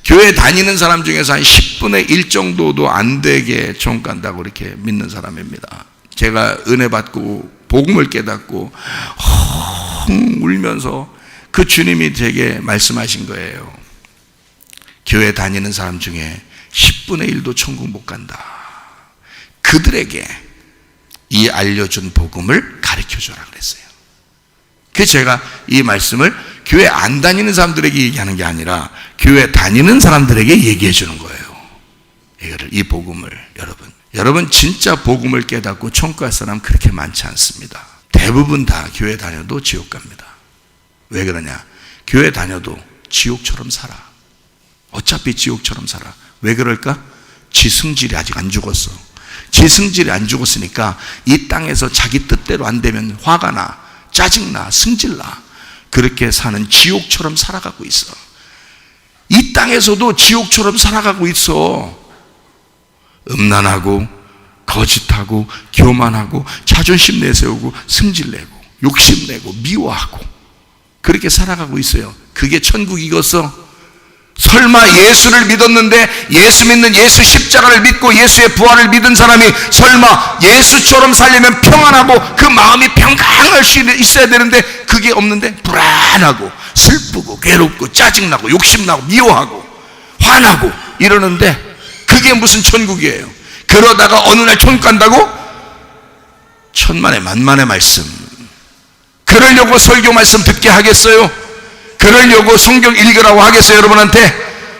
교회 다니는 사람 중에서 한 10분의 1 정도도 안 되게 천국 간다고 이렇게 믿는 사람입니다. 제가 은혜 받고 복음을 깨닫고 울면서 그 주님이 제게 말씀하신 거예요. 교회 다니는 사람 중에 10분의 1도 천국 못 간다. 그들에게 이 알려준 복음을 가르쳐줘라 그랬어요. 그래서 제가 이 말씀을 교회 안 다니는 사람들에게 얘기하는 게 아니라 교회 다니는 사람들에게 얘기해 주는 거예요. 이 복음을. 여러분 진짜 복음을 깨닫고 천국 갈 사람 그렇게 많지 않습니다. 대부분 다 교회 다녀도 지옥 갑니다. 왜 그러냐? 교회 다녀도 지옥처럼 살아. 어차피 지옥처럼 살아. 왜 그럴까? 지 승질이 아직 안 죽었어. 지 승질이 안 죽었으니까 이 땅에서 자기 뜻대로 안 되면 화가 나, 짜증나, 승질나. 그렇게 사는 지옥처럼 살아가고 있어. 이 땅에서도 지옥처럼 살아가고 있어. 음란하고 거짓하고 교만하고 자존심 내세우고 승질내고 욕심내고 미워하고 그렇게 살아가고 있어요. 그게 천국이겠어? 설마 예수를 믿었는데 예수 믿는 예수 십자가를 믿고 예수의 부활을 믿은 사람이 설마 예수처럼 살려면 평안하고 그 마음이 평강할 수 있어야 되는데 그게 없는데 불안하고 슬프고 괴롭고 짜증나고 욕심나고 미워하고 화나고 이러는데 그게 무슨 천국이에요? 그러다가 어느 날 천국 간다고? 천만의 만만의 말씀. 그러려고 설교 말씀 듣게 하겠어요? 그러려고 성경 읽으라고 하겠어요? 여러분한테?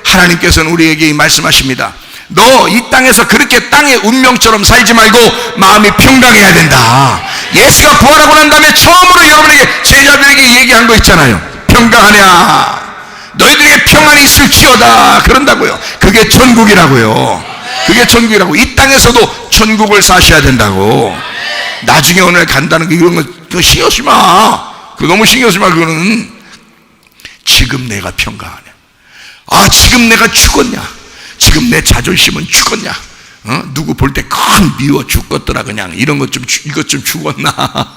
하나님께서는 우리에게 말씀하십니다. 너 이 땅에서 그렇게 땅의 운명처럼 살지 말고 마음이 평강해야 된다. 예수가 부활하고 난 다음에 처음으로 여러분에게 제자들에게 얘기한 거 있잖아요. 평강하냐? 너희들에게 평안이 있을지어다. 그런다고요. 그게 천국이라고요. 그게 천국이라고. 이 땅에서도 천국을 사셔야 된다고. 나중에 어느 날 간다는 거 이런 거 그거 신경 쓰지 마. 그거 너무 신경 쓰지 마. 그거는 지금 내가 평강하냐? 아, 지금 내가 죽었냐? 지금 내 자존심은 죽었냐? 누구 볼 때 큰 미워 죽겠더라 그냥 이런 것 좀 이것 좀 죽었나?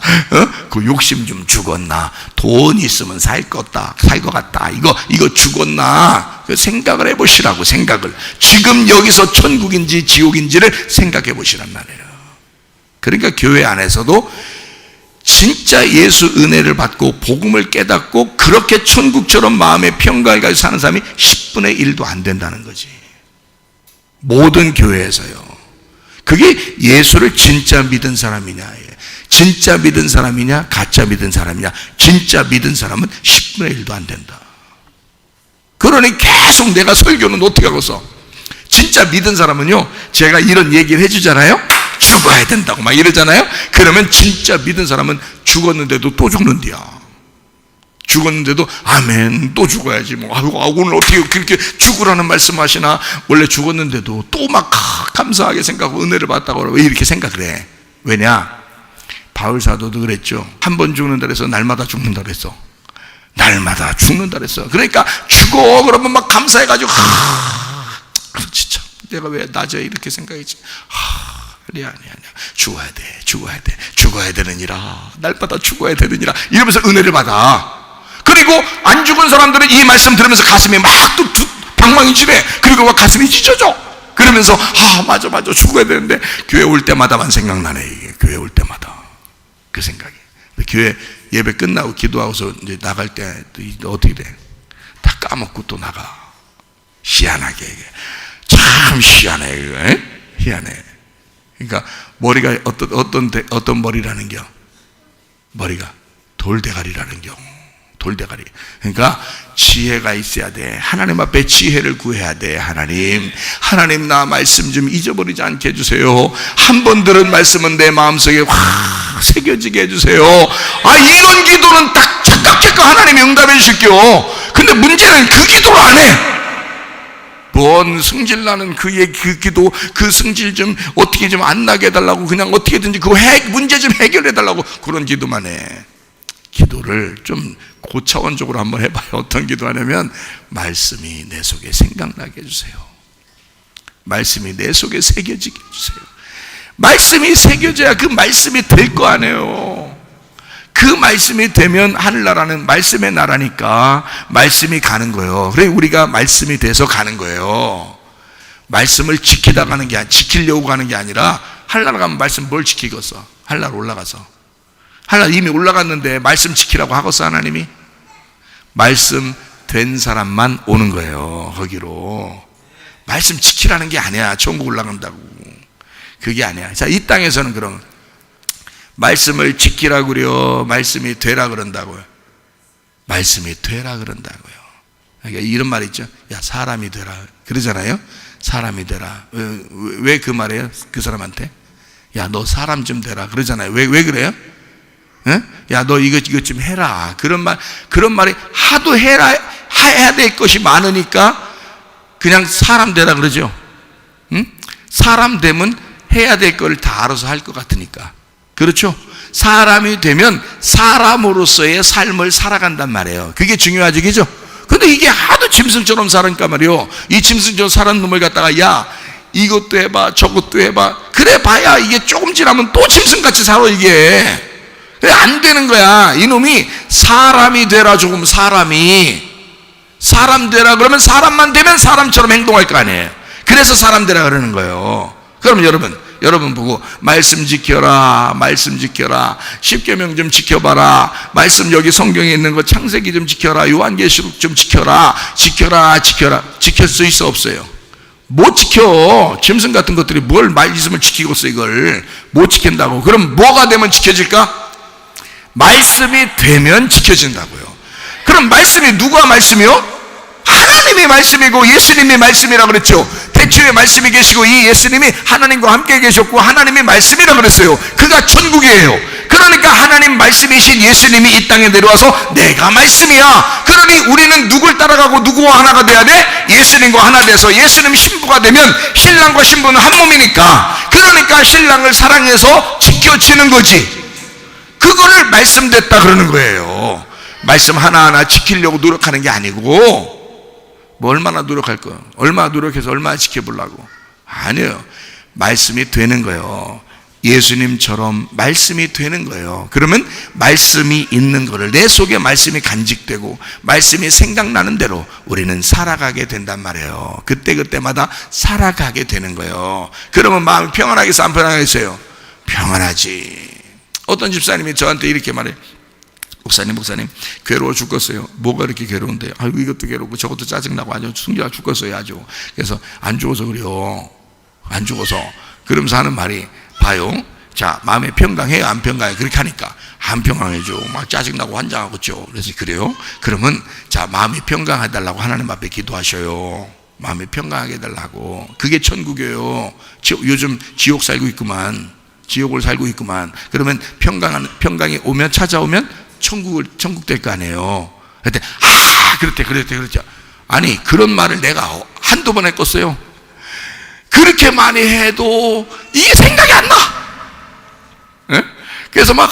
그 욕심 좀 죽었나? 돈 있으면 살 것 같다. 이거 죽었나? 그 생각을 해보시라고. 생각을 지금 여기서 천국인지 지옥인지를 생각해 보시란 말이에요. 그러니까 교회 안에서도 진짜 예수 은혜를 받고 복음을 깨닫고 그렇게 천국처럼 마음의 평강을 가지고 사는 사람이 10분의 1도 안 된다는 거지. 모든 교회에서요. 그게 예수를 진짜 믿은 사람이냐, 진짜 믿은 사람이냐, 가짜 믿은 사람이냐. 진짜 믿은 사람은 10분의 1도 안 된다. 그러니 계속 내가 설교는 어떻게 하고서 진짜 믿은 사람은요, 제가 이런 얘기를 해주잖아요. 죽어야 된다고 막 이러잖아요. 그러면 진짜 믿은 사람은 죽었는데도 또 죽는데요. 죽었는데도 아멘 또 죽어야지 뭐. 오늘 어떻게 그렇게 죽으라는 말씀하시나. 원래 죽었는데도 또 막 감사하게 생각하고 은혜를 받다고 왜 이렇게 생각을 해? 왜냐? 바울 사도도 그랬죠. 한 번 죽는다 그래서 날마다 죽는다 그랬어. 날마다 죽는다 그랬어. 그러니까 죽어 그러면 막 감사해가지고 진짜 내가 왜 낮에 이렇게 생각했지. 아니야 죽어야 되느니라. 날마다 죽어야 되느니라 이러면서 은혜를 받아. 그리고 안 죽은 사람들은 이 말씀 들으면서 가슴이 막 또 방망이 치네. 그리고 막 가슴이 찢어져. 그러면서 맞아 죽어야 되는데 교회 올 때마다만 생각나네. 이게 교회 올 때마다 그 생각이. 교회 예배 끝나고 기도하고서 이제 나갈 때 어떻게 돼? 다 까먹고 또 나가. 희한하게 이게 참 희한해. 이거 희한해. 그러니까 머리가 어떤 머리라는 겨? 머리가 돌대가리라는 겨. 돌대가리. 그러니까 지혜가 있어야 돼. 하나님 앞에 지혜를 구해야 돼. 하나님 나 말씀 좀 잊어버리지 않게 해주세요. 한 번 들은 말씀은 내 마음속에 확 새겨지게 해주세요. 이런 기도는 딱 즉각 하나님이 응답해 주실게요. 근데 문제는 그 기도를 안 해. 뭔 승질나는 그 기도, 그 승질 좀 어떻게 좀 안 나게 해달라고, 그냥 어떻게든지 그 문제 좀 해결해 달라고 그런 기도만 해. 기도를 좀 고차원적으로 한번 해봐요. 어떤 기도하냐면 말씀이 내 속에 생각나게 해주세요. 말씀이 내 속에 새겨지게 해주세요. 말씀이 새겨져야 그 말씀이 될 거 아니에요. 그 말씀이 되면 하늘나라는 말씀의 나라니까 말씀이 가는 거예요. 그래 우리가 말씀이 돼서 가는 거예요. 말씀을 지키다 가는 게 지키려고 가는 게 아니라 하늘나라 가면 말씀 뭘 지키겠어? 하늘나라 올라가서. 하늘나라 이미 올라갔는데 말씀 지키라고 하겠어 하나님이? 말씀 된 사람만 오는 거예요. 거기로. 말씀 지키라는 게 아니야. 천국 올라간다고. 그게 아니야. 자, 이 땅에서는 그럼 말씀을 지키라 그래요? 말씀이 되라 그런다고요? 말씀이 되라 그런다고요. 그러니까 이런 말 있죠. 야, 사람이 되라 그러잖아요. 사람이 되라. 왜 그 말이에요? 그 사람한테? 야, 너 사람 좀 되라 그러잖아요. 왜 그래요? 야, 너 이것 좀 해라. 그런 말이 하도 해야 될 것이 많으니까 그냥 사람 되라 그러죠. 사람 되면 해야 될 걸 다 알아서 할 것 같으니까. 그렇죠? 사람이 되면 사람으로서의 삶을 살아간단 말이에요. 그게 중요하죠, 그죠? 근데 이게 하도 짐승처럼 살으니까 말이요, 이 짐승처럼 사는 놈을 갖다가 야 이것도 해봐 저것도 해봐, 그래 봐야 이게 조금 지나면 또 짐승같이 살아. 이게 안 되는 거야. 이놈이 사람이 되라. 조금 사람이 사람 되라 그러면 사람만 되면 사람처럼 행동할 거 아니에요. 그래서 사람 되라 그러는 거예요. 그럼 여러분 보고 말씀 지켜라, 말씀 지켜라, 십계명 좀 지켜봐라, 말씀 여기 성경에 있는 거 창세기 좀 지켜라, 요한계시록 좀 지켜라, 지킬 수 있어 없어요? 못 지켜. 짐승 같은 것들이 뭘 말씀을 지키고서 이걸 못 지킨다고. 그럼 뭐가 되면 지켜질까? 말씀이 되면 지켜진다고요. 그럼 말씀이 누가 말씀이요? 하나님의 말씀이고 예수님의 말씀이라 그랬죠. 태초에 말씀이 계시고 이 예수님이 하나님과 함께 계셨고 하나님의 말씀이라 그랬어요. 그가 천국이에요. 그러니까 하나님 말씀이신 예수님이 이 땅에 내려와서 내가 말씀이야. 그러니 우리는 누굴 따라가고 누구와 하나가 돼야 돼? 예수님과 하나 돼서 예수님 신부가 되면 신랑과 신부는 한 몸이니까, 그러니까 신랑을 사랑해서 지켜지는 거지. 그거를 말씀됐다 그러는 거예요. 말씀 하나하나 지키려고 노력하는 게 아니고, 뭐 얼마나 노력할 거야? 얼마나 노력해서 얼마나 지켜보려고? 아니에요. 말씀이 되는 거예요. 예수님처럼 말씀이 되는 거예요. 그러면 말씀이 있는 거를, 내 속에 말씀이 간직되고 말씀이 생각나는 대로 우리는 살아가게 된단 말이에요. 그때마다 살아가게 되는 거예요. 그러면 마음이 평안하겠어요, 안 평안하겠어요? 평안하지. 어떤 집사님이 저한테 이렇게 말해요. 목사님 괴로워 죽겠어요. 뭐가 이렇게 괴로운데? 아이고 이것도 괴롭고 저것도 짜증나고 아주 숨겨가 죽겠어요 아주. 그래서 안 죽어서 그래요. 안 죽어서. 그러면서 하는 말이, 봐요, 자 마음에 평강해요 안 평강해요? 그렇게 하니까 안 평강해죠. 막 짜증나고 환장하고죠. 그래서 그래요? 그러면 자 마음이 평강해달라고 하나님 앞에 기도하셔요. 마음이 평강하게 해달라고. 그게 천국이에요. 요즘 지옥 살고 있구만. 지옥을 살고 있구만. 그러면 평강이 오면, 찾아오면 천국 될 거 아니에요. 그때 그랬죠. 아니 그런 말을 내가 한두 번 했겠어요? 그렇게 많이 해도 이게 생각이 안 나. 네? 그래서 막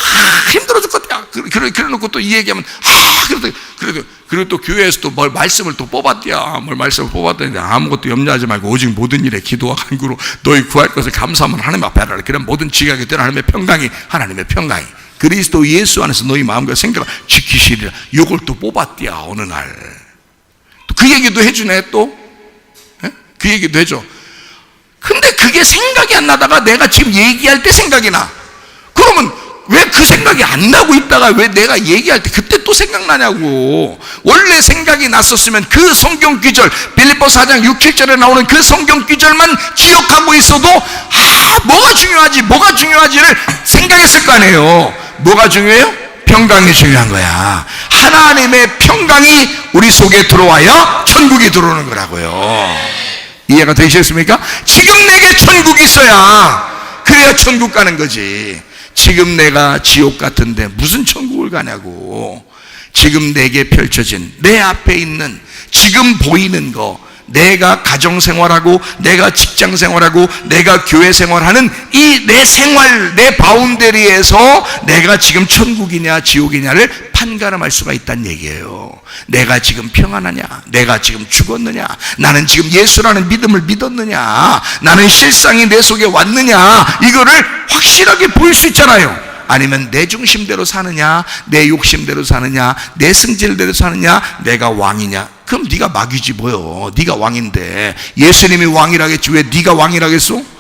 힘들어 죽겠다. 그래 놓고 또 이 얘기하면 그리고 또 교회에서 또 뭘 말씀을 또 뽑았대야. 뭘 말씀을 뽑았다는데 아무것도 염려하지 말고 오직 모든 일에 기도와 간구로 너희 구할 것을 감사하면 하나님 앞에 하라. 그럼 모든 지각에 되는 하나님의 평강이 그리스도 예수 안에서 너희 마음과 생각을 지키시리라. 이걸 또 뽑았대야 어느 날. 또 그 얘기도 해주네 또. 네? 그 얘기도 해줘. 근데 그게 생각이 안 나다가 내가 지금 얘기할 때 생각이 나. 그러면 왜 그 생각이 안 나고 있다가 왜 내가 얘기할 때 그때 또 생각나냐고. 원래 생각이 났었으면 그 성경 구절, 빌립보서 4장 6, 7절에 나오는 그 성경 구절만 기억하고 있어도 뭐가 중요하지를 생각했을 거 아니에요. 뭐가 중요해요? 평강이 중요한 거야. 하나님의 평강이 우리 속에 들어와야 천국이 들어오는 거라고요. 이해가 되시겠습니까? 지금 내게 천국이 있어야 그래야 천국 가는 거지. 지금 내가 지옥 같은데 무슨 천국을 가냐고. 지금 내게 펼쳐진, 내 앞에 있는, 지금 보이는 거, 내가 가정생활하고 내가 직장생활하고 내가 교회생활하는 이 내 생활, 내 바운더리에서 내가 지금 천국이냐 지옥이냐를 판가름할 수가 있다는 얘기예요. 내가 지금 평안하냐, 내가 지금 죽었느냐, 나는 지금 예수라는 믿음을 믿었느냐, 나는 실상이 내 속에 왔느냐, 이거를 확실하게 보일 수 있잖아요. 아니면 내 중심대로 사느냐, 내 욕심대로 사느냐, 내 승질대로 사느냐, 내가 왕이냐. 그럼 네가 마귀지 뭐요. 네가 왕인데. 예수님이 왕이라겠지 왜 네가 왕이라겠어?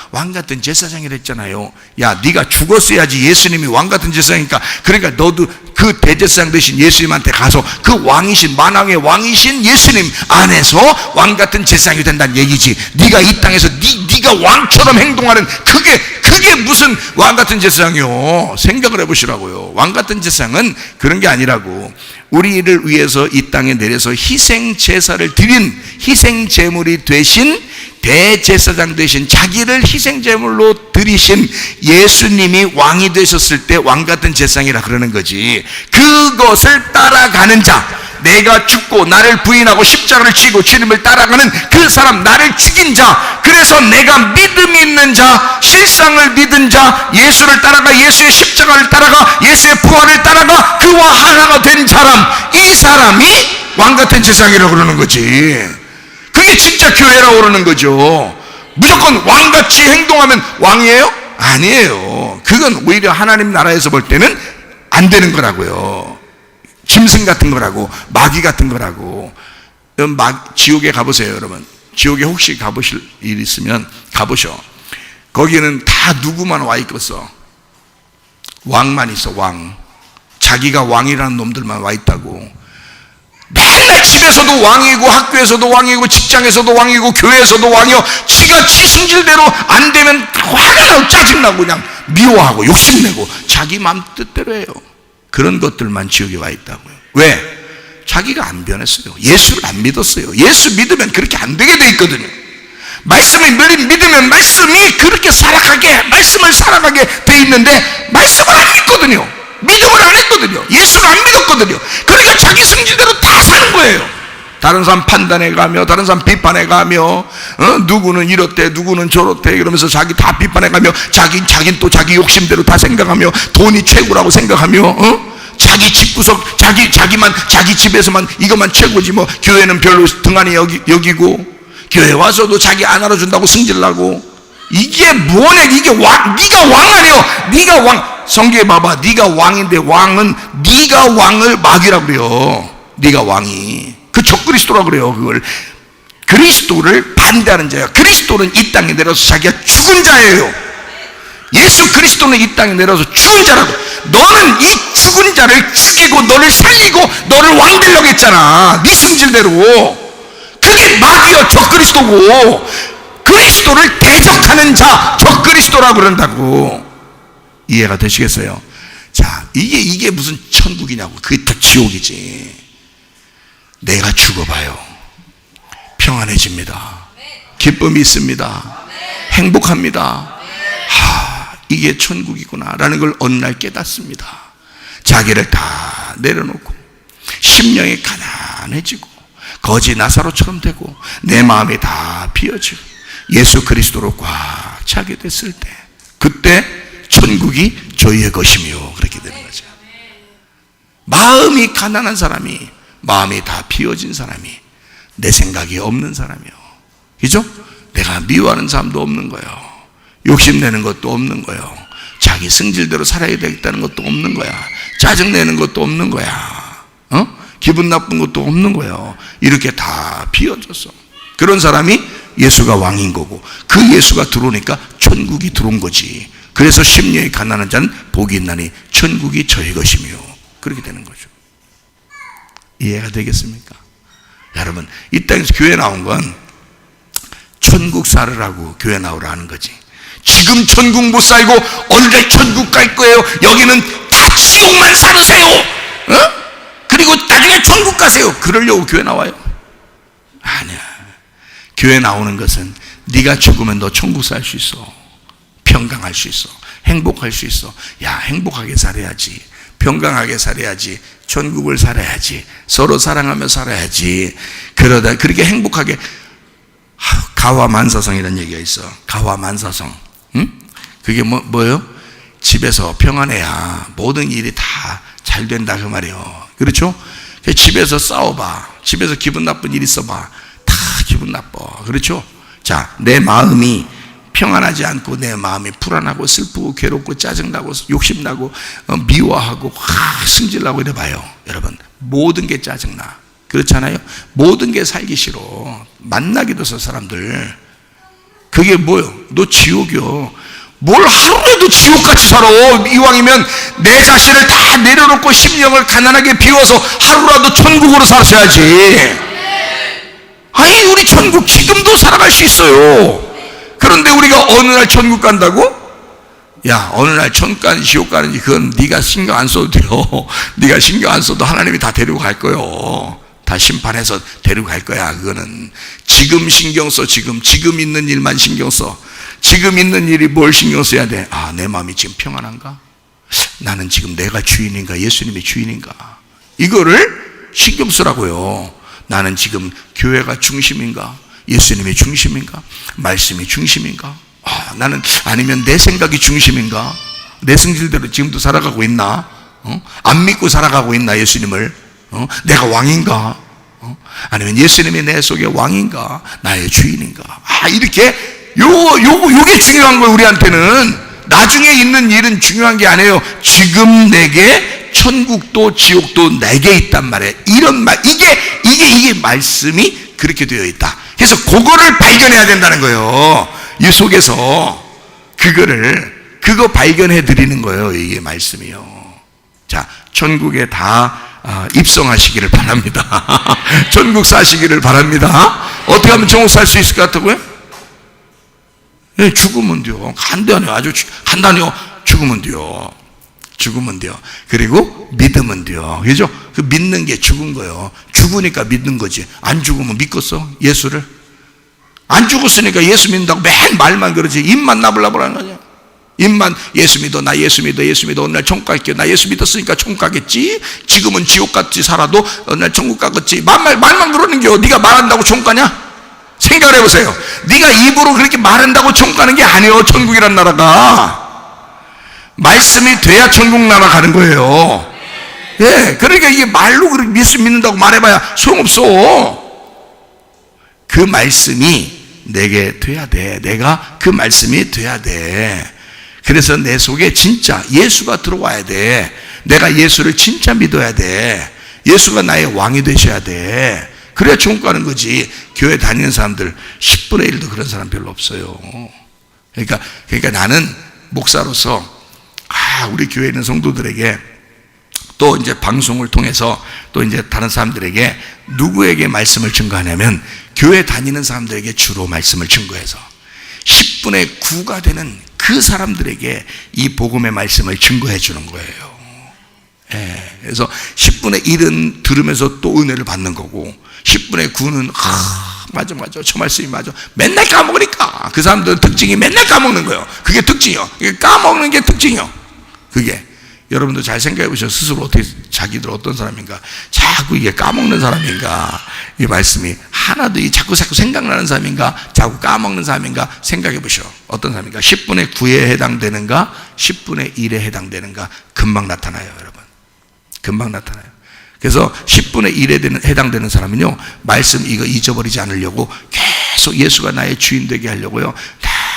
왕 같은 제사장이랬잖아요. 야, 네가 죽었어야지 예수님이 왕 같은 제사장이니까. 그러니까 너도 그 대제사장 되신 예수님한테 가서 그 왕이신, 만왕의 왕이신 예수님 안에서 왕 같은 제사장이 된다는 얘기지. 네가 이 땅에서 네가 왕처럼 행동하는 그게 무슨 왕 같은 제사장이요. 생각을 해보시라고요. 왕 같은 제사장은 그런 게 아니라고. 우리를 위해서 이 땅에 내려서 희생 제사를 드린, 희생 제물이 되신, 대제사장 되신, 자기를 희생 제물로 드리신 예수님이 왕이 되셨을 때 왕 같은 제사장이라 그러는 거지. 그것을 따라가는 자, 내가 죽고 나를 부인하고 십자가를 지고 주님을 따라가는 그 사람, 나를 죽인 자, 그래서 내가 믿음이 있는 자, 실상을 믿은 자, 예수를 따라가, 예수의 십자가를 따라가, 예수의 부활을 따라가 그와 하나가 된 사람, 이 사람이 왕같은 제사장이라고 그러는 거지. 그게 진짜 교회라고 그러는 거죠. 무조건 왕같이 행동하면 왕이에요? 아니에요. 그건 오히려 하나님 나라에서 볼 때는 안 되는 거라고요. 짐승 같은 거라고, 마귀 같은 거라고. 지옥에 가보세요, 여러분. 지옥에 혹시 가보실 일 있으면 가보셔. 거기는 다 누구만 와 있겠어? 왕만 있어, 왕. 자기가 왕이라는 놈들만 와 있다고. 맨날 집에서도 왕이고, 학교에서도 왕이고, 직장에서도 왕이고, 교회에서도 왕이요. 지가 지 성질대로 안 되면 화가 나고 짜증나고 그냥 미워하고 욕심내고 자기 마음 뜻대로 해요. 그런 것들만 지옥에 와 있다고요. 왜? 자기가 안 변했어요. 예수를 안 믿었어요. 예수 믿으면 그렇게 안 되게 돼 있거든요. 말씀을 믿으면 말씀이 그렇게 살아가게, 말씀을 살아가게 돼 있는데 말씀을 안 믿거든요. 믿음을 안 했거든요. 예수를 안 믿었거든요. 그러니까 자기 성질대로 다 사는 거예요. 다른 사람 판단해 가며, 다른 사람 비판해 가며, 누구는 이렇대, 누구는 저렇대 이러면서 자기 다 비판해 가며, 자기는 또 자기 욕심대로 다 생각하며, 돈이 최고라고 생각하며, 자기 집구석, 자기 집에서만 이것만 최고지 뭐, 교회는 별로 등한히 여기고, 교회 와서도 자기 안 알아준다고 승질나고. 이게 뭐냐? 이게 왕, 네가 왕 아니요. 네가 왕. 성경에 봐봐. 네가 왕인데 왕은 네가 왕을 막이라고 그래요. 네가 왕이. 그 적그리스도라고 그래요. 그걸 그리스도를 반대하는 자예요. 그리스도는 이 땅에 내려서 자기가 죽은 자예요. 예수 그리스도는 이 땅에 내려서 죽은 자라고. 너는 이 죽은 자를 죽이고 너를 살리고 너를 왕 되려고 했잖아. 네 성질대로. 그게 마귀여, 적그리스도고. 그리스도를 대적하는 자, 적그리스도라고 그런다고. 이해가 되시겠어요? 자, 이게 무슨 천국이냐고. 그게 다 지옥이지. 내가 죽어봐요. 평안해집니다. 기쁨이 있습니다. 행복합니다. 이게 천국이구나 라는 걸 어느 날 깨닫습니다. 자기를 다 내려놓고 심령이 가난해지고 거지 나사로처럼 되고 내 마음이 다 비어지고 예수 그리스도로 꽉 차게 됐을 때, 그때 천국이 저희의 것이며 그렇게 되는 거죠. 마음이 가난한 사람이, 마음이 다 비어진 사람이, 내 생각이 없는 사람이요. 그죠? 내가 미워하는 사람도 없는 거예요. 욕심내는 것도 없는 거예요. 자기 승질대로 살아야 되겠다는 것도 없는 거야. 짜증내는 것도 없는 거야. 기분 나쁜 것도 없는 거예요. 이렇게 다 비어졌어. 그런 사람이 예수가 왕인 거고, 그 예수가 들어오니까 천국이 들어온 거지. 그래서 심령이 가난한 자는 복이 있나니 천국이 저희 것이며 그렇게 되는 거죠. 이해가 되겠습니까? 여러분, 이 땅에서 교회 나온 건 천국 살으라고 교회 나오라 하는 거지. 지금 천국 못 살고 어느 날 천국 갈 거예요. 여기는 다 지옥만 살으세요. 그리고 나중에 천국 가세요. 그러려고 교회 나와요? 아니야. 교회 나오는 것은 네가 죽으면 너 천국 살 수 있어. 평강할 수 있어. 행복할 수 있어. 야, 행복하게 살아야지. 평강하게 살아야지. 천국을 살아야지. 서로 사랑하며 살아야지. 그러다 그렇게 행복하게. 가화만사성이라는 얘기가 있어. 가화만사성. 그게 뭐예요? 집에서 평안해야 모든 일이 다 잘 된다 그 말이에요. 그렇죠? 집에서 싸워봐. 집에서 기분 나쁜 일 있어봐. 다 기분 나빠. 그렇죠? 자, 내 마음이 평안하지 않고 내 마음이 불안하고 슬프고 괴롭고 짜증나고 욕심나고 미워하고 승질나고 이래봐요. 여러분, 모든 게 짜증나. 그렇잖아요? 모든 게 살기 싫어. 만나기도 해서 사람들. 그게 뭐요? 너 지옥이요. 뭘 하루라도 지옥같이 살아. 이왕이면 내 자신을 다 내려놓고 심령을 가난하게 비워서 하루라도 천국으로 사셔야지. 아니, 우리 천국 지금도 살아갈 수 있어요. 그런데 우리가 어느 날 천국 간다고? 야, 어느 날 천국 가는지 지옥 가는지 그건 네가 신경 안 써도 돼요. 네가 신경 안 써도 하나님이 다 데리고 갈 거예요. 다 심판해서 데리고 갈 거야. 그거는 지금 신경 써. 지금 있는 일만 신경 써. 지금 있는 일이 뭘 신경 써야 돼? 아, 내 마음이 지금 평안한가? 나는 지금 내가 주인인가? 예수님이 주인인가? 이거를 신경 쓰라고요. 나는 지금 교회가 중심인가? 예수님이 중심인가? 말씀이 중심인가? 나는 아니면 내 생각이 중심인가? 내 성질대로 지금도 살아가고 있나? 안 믿고 살아가고 있나 예수님을? 내가 왕인가? 아니면 예수님이 내 속에 왕인가? 나의 주인인가? 이렇게 요게 중요한 거예요. 우리한테는 나중에 있는 일은 중요한 게 아니에요. 지금 내게 천국도 지옥도 내게 있단 말이에요. 이런 말, 이게 말씀이 그렇게 되어 있다. 그래서 그거를 발견해야 된다는 거예요. 이 속에서 그거 발견해 드리는 거예요. 이게 말씀이요. 자, 천국에 다 입성하시기를 바랍니다. 천국 사시기를 바랍니다. 어떻게 하면 천국 살 수 있을 것 같다고요? 네, 죽으면 돼요. 간단해요. 아주 간단해요. 죽으면 돼요. 죽으면 돼요. 그리고 믿으면 돼요. 그죠? 그 믿는 게 죽은 거예요. 죽으니까 믿는 거지. 안 죽으면 믿겠어? 예수를? 안 죽었으니까 예수 믿는다고 맨 말만 그러지. 입만 나불나불 하는 거냐? 입만 예수 믿어, 나 예수 믿어, 예수 믿어, 어느 날 천국 갈게. 나 예수 믿었으니까 천국 가겠지. 지금은 지옥 같이 살아도 어느 날 천국 가겠지. 말만 그러는 겨. 네가 말한다고 천국 가냐? 생각을 해보세요. 네가 입으로 그렇게 말한다고 천국 가는 게 아니에요. 천국이란 나라가 말씀이 돼야 천국 나라 가는 거예요. 예, 그러니까 이게 말로 그렇게 예수 믿는다고 말해봐야 소용없어. 그 말씀이 내게 돼야 돼. 내가 그 말씀이 돼야 돼. 그래서 내 속에 진짜 예수가 들어와야 돼. 내가 예수를 진짜 믿어야 돼. 예수가 나의 왕이 되셔야 돼. 그래야 천국 가는 거지. 교회 다니는 사람들 10분의 1도 그런 사람 별로 없어요. 그러니까 나는 목사로서 우리 교회에 있는 성도들에게 또 이제 방송을 통해서 또 이제 다른 사람들에게 누구에게 말씀을 증거하냐면 교회 다니는 사람들에게 주로 말씀을 증거해서 10분의 9가 되는 그 사람들에게 이 복음의 말씀을 증거해 주는 거예요. 예, 그래서 10분의 1은 들으면서 또 은혜를 받는 거고 10분의 9는 맞아 저 말씀이 맞아 맨날 까먹으니까 그 사람들은 특징이 맨날 까먹는 거예요. 그게 특징이요. 까먹는 게 특징이요. 그게 여러분도 잘 생각해 보셔. 스스로 어떻게 자기들 어떤 사람인가, 자꾸 이게 까먹는 사람인가, 이 말씀이 하나도 자꾸 생각나는 사람인가, 자꾸 까먹는 사람인가 생각해 보셔. 어떤 사람인가? 10분의 9에 해당되는가 10분의 1에 해당되는가 금방 나타나요. 여러분 금방 나타나요. 그래서 10분의 1에 해당되는 사람은요, 말씀 이거 잊어버리지 않으려고 계속 예수가 나의 주인 되게 하려고요,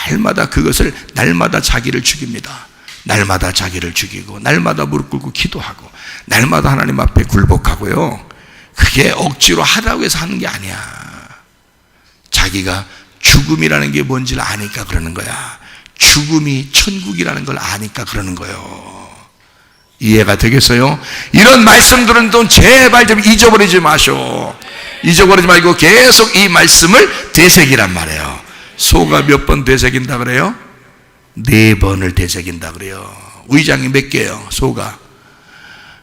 날마다 그것을 날마다 자기를 죽입니다. 날마다 자기를 죽이고 날마다 무릎 꿇고 기도하고 날마다 하나님 앞에 굴복하고요. 그게 억지로 하라고 해서 하는 게 아니야. 자기가 죽음이라는 게 뭔지를 아니까 그러는 거야. 죽음이 천국이라는 걸 아니까 그러는 거예요. 이해가 되겠어요? 이런 말씀들은 또 제발 좀 잊어버리지 마셔. 잊어버리지 말고 계속 이 말씀을 되새기란 말이에요. 소가 몇 번 되새긴다 그래요? 4번을 되새긴다 그래요. 의장이 몇 개예요? 소가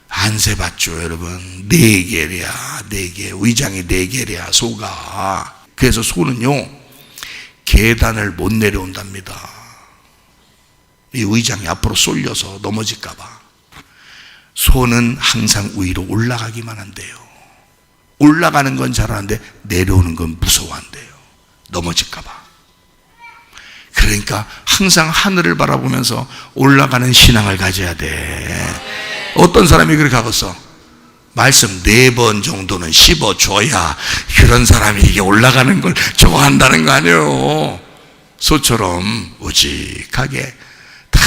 안 세봤죠 여러분. 4개랴 4개. 의장이 4개랴 소가. 그래서 소는요 계단을 못 내려온답니다. 이 의장이 앞으로 쏠려서 넘어질까 봐. 소는 항상 위로 올라가기만 한대요. 올라가는 건 잘하는데 내려오는 건 무서워한대요. 넘어질까 봐. 그러니까 항상 하늘을 바라보면서 올라가는 신앙을 가져야 돼. 어떤 사람이 그렇게 하겠어? 말씀 4번 정도는 씹어줘야 그런 사람이 이게 올라가는 걸 좋아한다는 거 아니에요. 소처럼 오직하게 다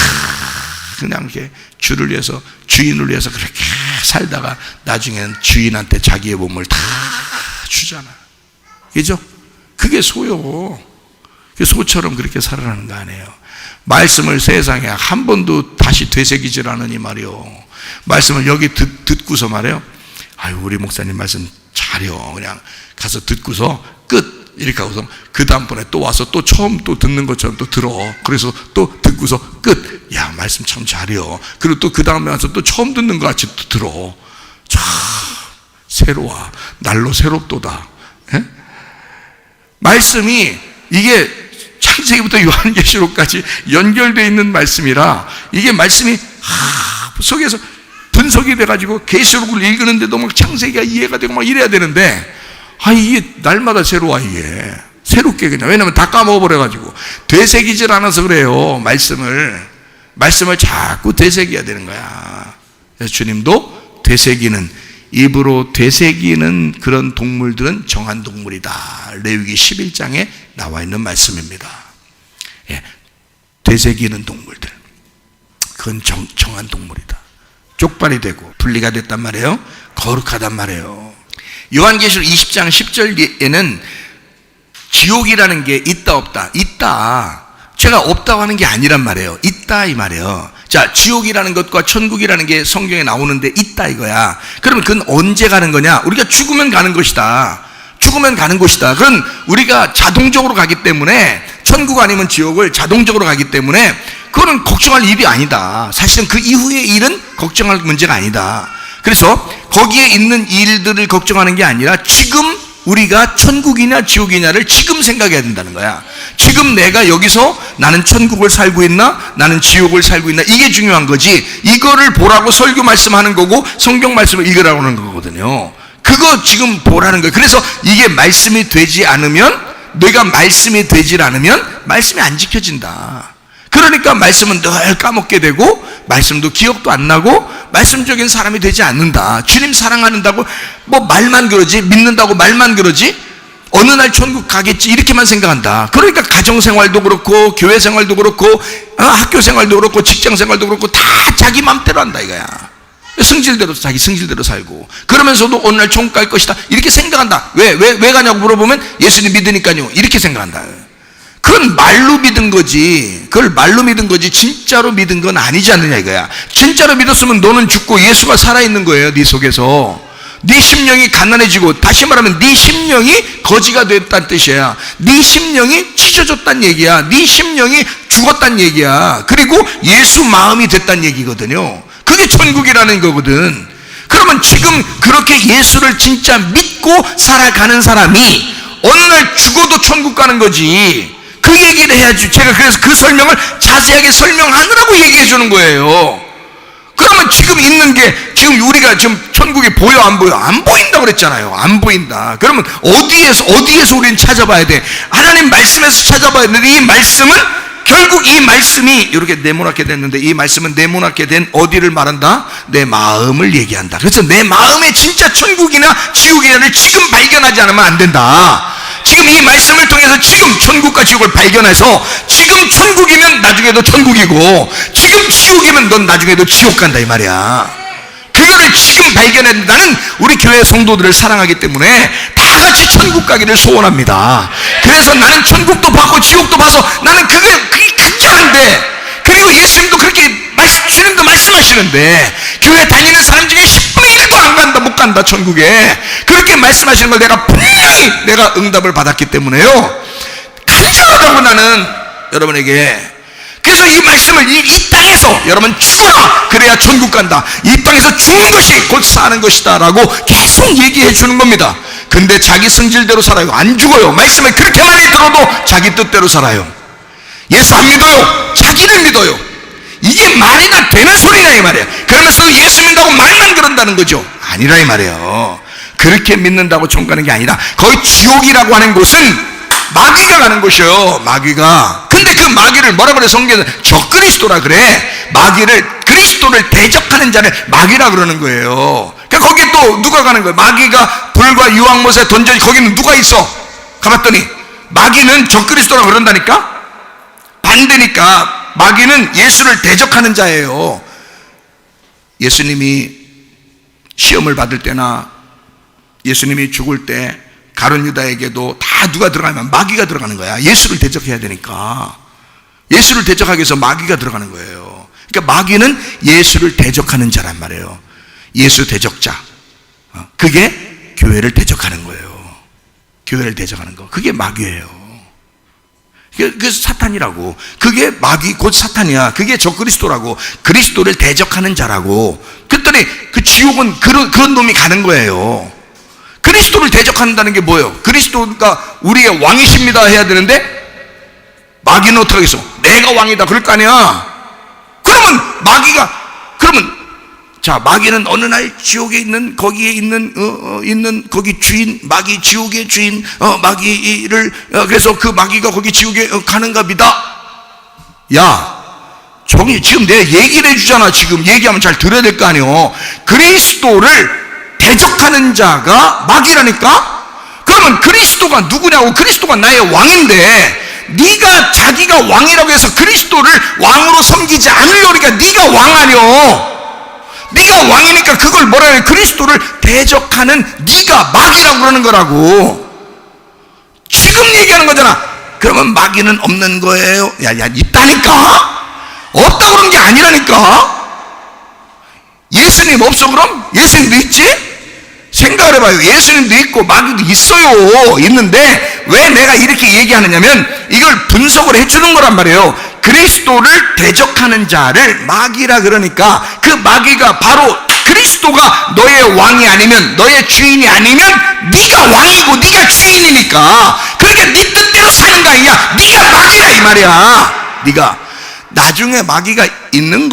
그냥 이렇게 주를 위해서, 주인을 위해서 그렇게 살다가 나중에는 주인한테 자기의 몸을 다 주잖아. 그죠? 그게 소요. 소처럼 그렇게 살아가는 거 아니에요. 말씀을 세상에 한 번도 다시 되새기질 않으니 말이요. 말씀을 여기 듣고서 말이에요. 아유, 우리 목사님 말씀 잘해요. 그냥 가서 듣고서 끝. 이렇게 하고서 그 다음번에 또 와서 또 처음 또 듣는 것처럼 또 들어. 그래서 또 듣고서 끝. 야, 말씀 참 잘해요. 그리고 또 그 다음에 와서 또 처음 듣는 것 같이 또 들어. 참 새로워. 날로 새롭도다. 에? 말씀이 이게 창세기부터 요한계시록까지 연결되어 있는 말씀이라 이게 말씀이 속에서 분석이 돼가지고 계시록을 읽는데도 막 창세기가 이해가 되고 막 이래야 되는데, 이게 날마다 새로워. 이게 새롭게 그냥. 왜냐면 다 까먹어버려가지고 되새기질 않아서 그래요. 말씀을 자꾸 되새겨야 되는 거야. 그래서 주님도 되새기는, 입으로 되새기는 그런 동물들은 정한 동물이다. 레위기 11장에 나와 있는 말씀입니다. 예, 되새기는 동물들, 그건 정한 동물이다. 쪽발이 되고 분리가 됐단 말이에요. 거룩하단 말이에요. 요한계시록 20장 10절에는 지옥이라는 게 있다 없다, 있다. 제가 없다고 하는 게 아니란 말이에요. 있다 이 말이에요. 자, 지옥이라는 것과 천국이라는 게 성경에 나오는데 있다 이거야. 그러면 그건 언제 가는 거냐? 우리가 죽으면 가는 것이다. 죽으면 가는 곳이다. 그건 우리가 자동적으로 가기 때문에, 천국 아니면 지옥을 자동적으로 가기 때문에 그거는 걱정할 일이 아니다. 사실은 그 이후의 일은 걱정할 문제가 아니다. 그래서 거기에 있는 일들을 걱정하는 게 아니라 지금 우리가 천국이냐 지옥이냐를 지금 생각해야 된다는 거야. 지금 내가 여기서 나는 천국을 살고 있나 나는 지옥을 살고 있나, 이게 중요한 거지. 이거를 보라고 설교 말씀하는 거고 성경 말씀을 읽으라고 하는 거거든요. 그거 지금 보라는 거예요. 그래서 이게 말씀이 되지 않으면, 내가 말씀이 되질 않으면 말씀이 안 지켜진다. 그러니까 말씀은 늘 까먹게 되고 말씀도 기억도 안 나고 말씀적인 사람이 되지 않는다. 주님 사랑한다고 뭐 말만 그러지, 믿는다고 말만 그러지, 어느 날 천국 가겠지 이렇게만 생각한다. 그러니까 가정생활도 그렇고 교회생활도 그렇고 학교 생활도 그렇고 직장생활도 그렇고 다 자기 맘대로 한다 이거야. 성질대로, 자기 성질대로 살고, 그러면서도 어느 날 천국 갈 것이다 이렇게 생각한다. 왜 가냐고 물어보면 예수님 믿으니까요 이렇게 생각한다. 그건 말로 믿은 거지. 그걸 말로 믿은 거지 진짜로 믿은 건 아니지 않느냐 이거야. 진짜로 믿었으면 너는 죽고 예수가 살아있는 거예요. 네 속에서 네 심령이 가난해지고, 다시 말하면 네 심령이 거지가 됐다는 뜻이야. 네 심령이 찢어졌다는 얘기야. 네 심령이 죽었다는 얘기야. 그리고 예수 마음이 됐다는 얘기거든요. 그게 천국이라는 거거든. 그러면 지금 그렇게 예수를 진짜 믿고 살아가는 사람이 어느 날 죽어도 천국 가는 거지. 그 얘기를 해야지. 제가 그래서 그 설명을 자세하게 설명하느라고 얘기해 주는 거예요. 그러면 지금 있는 게, 지금 우리가 지금 천국이 보여 안 보여? 안 보인다고 그랬잖아요. 안 보인다. 그러면 어디에서 우리는 찾아봐야 돼? 하나님 말씀에서 찾아봐야 되는데, 이 말씀은 결국 이 말씀이 이렇게 네모나게 됐는데, 이 말씀은 네모나게 된 어디를 말한다? 내 마음을 얘기한다. 그래서 내 마음에 진짜 천국이나 지옥이냐를 지금 발견하지 않으면 안 된다. 지금 이 말씀을 통해서 지금 천국과 지옥을 발견해서, 지금 천국이면 나중에도 천국이고 지금 지옥이면 넌 나중에도 지옥 간다 이 말이야. 그거를 지금 발견해. 나는 우리 교회 성도들을 사랑하기 때문에 다 같이 천국 가기를 소원합니다. 그래서 나는 천국도 봤고 지옥도 봐서 나는 그게 굉장한데, 그리고 예수님도 그렇게 주님도 말씀하시는데, 교회 다니는 사람 중에 10분의 1도 안 간다, 못 간다 천국에, 그렇게 말씀하시는 걸 내가 분명히 내가 응답을 받았기 때문에요, 간절하다고 나는 여러분에게. 그래서 이 말씀을 이 땅에서 여러분 죽어라 그래야 천국 간다, 이 땅에서 죽는 것이 곧 사는 것이다 라고 계속 얘기해 주는 겁니다. 근데 자기 성질대로 살아요. 안 죽어요. 말씀을 그렇게 많이 들어도 자기 뜻대로 살아요. 예수 안 믿어요. 자기를 믿어요. 이게 말이나 되는 소리냐 이 말이에요. 그러면서 예수 믿는다고 말만 그런다는 거죠. 아니라 이 말이에요. 그렇게 믿는다고 천국 가는 게 아니라, 거의 지옥이라고 하는 곳은 마귀가 가는 곳이에요. 마귀가. 근데 그 마귀를 뭐라 그래? 성경에서 적그리스도라 그래. 마귀를, 그리스도를 대적하는 자를 마귀라 그러는 거예요. 그러니까 거기에 또 누가 가는 거예요? 마귀가 불과 유황못에 던져, 거기는 누가 있어? 가봤더니 마귀는 적그리스도라 그런다니까? 반대니까. 마귀는 예수를 대적하는 자예요. 예수님이 시험을 받을 때나 예수님이 죽을 때 가룟 유다에게도 다 누가 들어가면 마귀가 들어가는 거야. 예수를 대적해야 되니까. 예수를 대적하기 위해서 마귀가 들어가는 거예요. 그러니까 마귀는 예수를 대적하는 자란 말이에요. 예수 대적자. 그게 교회를 대적하는 거예요. 교회를 대적하는 거. 그게 마귀예요. 그게 사탄이라고. 그게 마귀 곧 사탄이야. 그게 적그리스도라고. 그리스도를 대적하는 자라고. 그랬더니 그 지옥은 그런 놈이 가는 거예요. 그리스도를 대적한다는 게 뭐예요? 그리스도가 우리의 왕이십니다 해야 되는데, 마귀는 어떻게 하겠어? 내가 왕이다 그럴 거 아니야. 그러면 마귀가, 그러면 자, 마귀는 어느 날 지옥에 있는 거기에 있는 거기 주인, 마귀 지옥의 주인 마귀를 그래서 그 마귀가 거기 지옥에 가는가 보다. 야, 종이 지금 내 얘기를 해주잖아. 지금 얘기하면 잘 들어야 될 거 아니오. 그리스도를 대적하는 자가 마귀라니까. 그러면 그리스도가 누구냐고. 그리스도가 나의 왕인데 네가 자기가 왕이라고 해서 그리스도를 왕으로 섬기지 않으려니까 네가 왕 아니오. 네가 왕이니까 그걸 뭐라 해? 그리스도를 대적하는 네가 마귀라고 그러는 거라고. 지금 얘기하는 거잖아. 그러면 마귀는 없는 거예요? 야, 있다니까? 없다 그런 게 아니라니까. 예수님 없어 그럼? 예수님도 있지? 생각을 해봐요. 예수님도 있고 마귀도 있어요. 있는데 왜 내가 이렇게 얘기하느냐면 이걸 분석을 해주는 거란 말이에요. 그리스도를 대적하는 자를 마귀라 그러니까 그 마귀가 바로 그리스도가 너의 왕이 아니면 너의 주인이 아니면 네가 왕이고 네가 주인이니까 그러니까 네 뜻대로 사는 거 아니냐. 네가 마귀라 이 말이야. 네가 나중에 마귀가 있는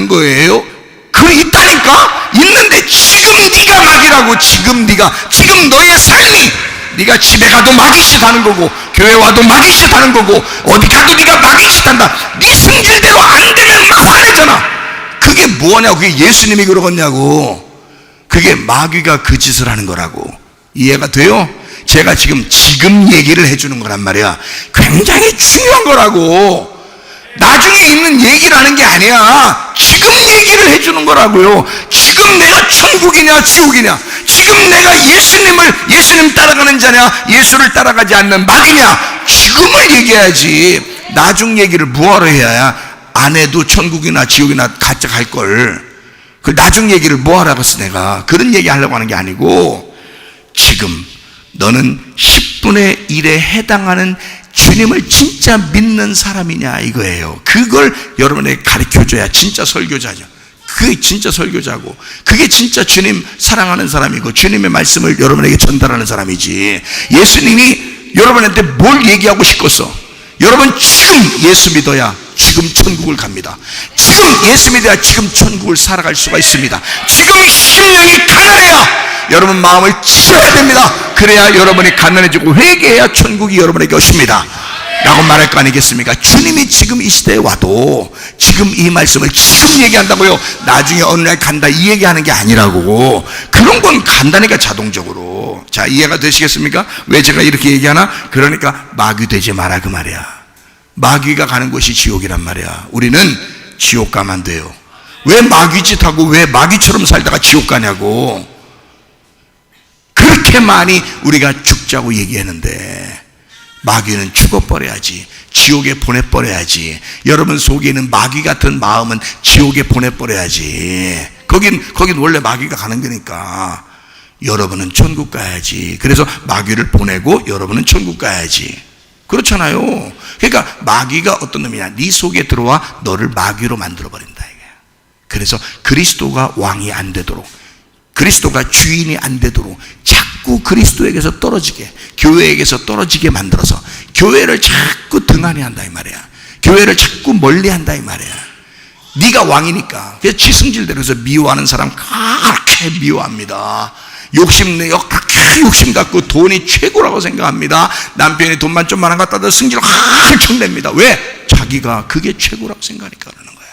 거예요. 그 있다니까. 있는데 지금 네가 마귀라고. 지금 너의 삶이 네가 집에 가도 마귀짓 하는 거고 교회 와도 마귀짓 하는 거고 어디 가도 네가 마귀짓 한다. 네 성질대로 안 되면 막 화내잖아. 그게 뭐냐고. 그게 예수님이 그러겠냐고. 그게 마귀가 그 짓을 하는 거라고. 이해가 돼요? 제가 지금 얘기를 해주는 거란 말이야. 굉장히 중요한 거라고. 나중에 있는 얘기를 하는 게 아니야. 지금 얘기를 해주는 거라고요. 지금 내가 천국이냐 지옥이냐, 지금 내가 예수님 따라가는 자냐 예수를 따라가지 않는 마귀냐, 지금을 얘기해야지. 나중 얘기를 뭐하러 해야 안 해도 천국이나 지옥이나 같이 갈걸. 그 나중 얘기를 뭐하러 하겠어. 내가 그런 얘기 하려고 하는 게 아니고 지금 너는 10분의 1에 해당하는 주님을 진짜 믿는 사람이냐 이거예요. 그걸 여러분에게 가르쳐줘야 진짜 설교자죠. 그게 진짜 설교자고 그게 진짜 주님 사랑하는 사람이고 주님의 말씀을 여러분에게 전달하는 사람이지. 예수님이 여러분한테 뭘 얘기하고 싶겠어? 여러분 지금 예수 믿어야 지금 천국을 갑니다. 지금 예수 믿어야 지금 천국을 살아갈 수가 있습니다. 지금 심령이 가난해야 여러분 마음을 찢어야 됩니다. 그래야 여러분이 가난해지고 회개해야 천국이 여러분에게 오십니다 라고 말할 거 아니겠습니까? 주님이 지금 이 시대에 와도 지금 이 말씀을 지금 얘기한다고요. 나중에 어느 날 간다 이 얘기하는 게 아니라고. 그런 건 간다니까 자동적으로. 자, 이해가 되시겠습니까? 왜 제가 이렇게 얘기하나? 그러니까 마귀 되지 마라 그 말이야. 마귀가 가는 곳이 지옥이란 말이야. 우리는 지옥 가면 안 돼요. 왜 마귀짓하고 왜 마귀처럼 살다가 지옥 가냐고. 그렇게 많이 우리가 죽자고 얘기했는데 마귀는 죽어버려야지. 지옥에 보내버려야지. 여러분 속에 있는 마귀 같은 마음은 지옥에 보내버려야지. 거긴 원래 마귀가 가는 거니까 여러분은 천국 가야지. 그래서 마귀를 보내고 여러분은 천국 가야지. 그렇잖아요. 그러니까 마귀가 어떤 놈이냐, 네 속에 들어와 너를 마귀로 만들어버린다 이게. 그래서 그리스도가 왕이 안 되도록, 그리스도가 주인이 안 되도록 자꾸 그리스도에게서 떨어지게, 교회에게서 떨어지게 만들어서 교회를 자꾸 등한히 한다 이 말이야. 교회를 자꾸 멀리 한다 이 말이야. 네가 왕이니까. 그래서 지승질대로 해서 미워하는 사람 그렇게 미워합니다. 그렇게 욕심 갖고 돈이 최고라고 생각합니다. 남편이 돈만 좀 많은 것 갖다 승질 한참 냅니다. 왜? 자기가 그게 최고라고 생각하니까 그러는 거야.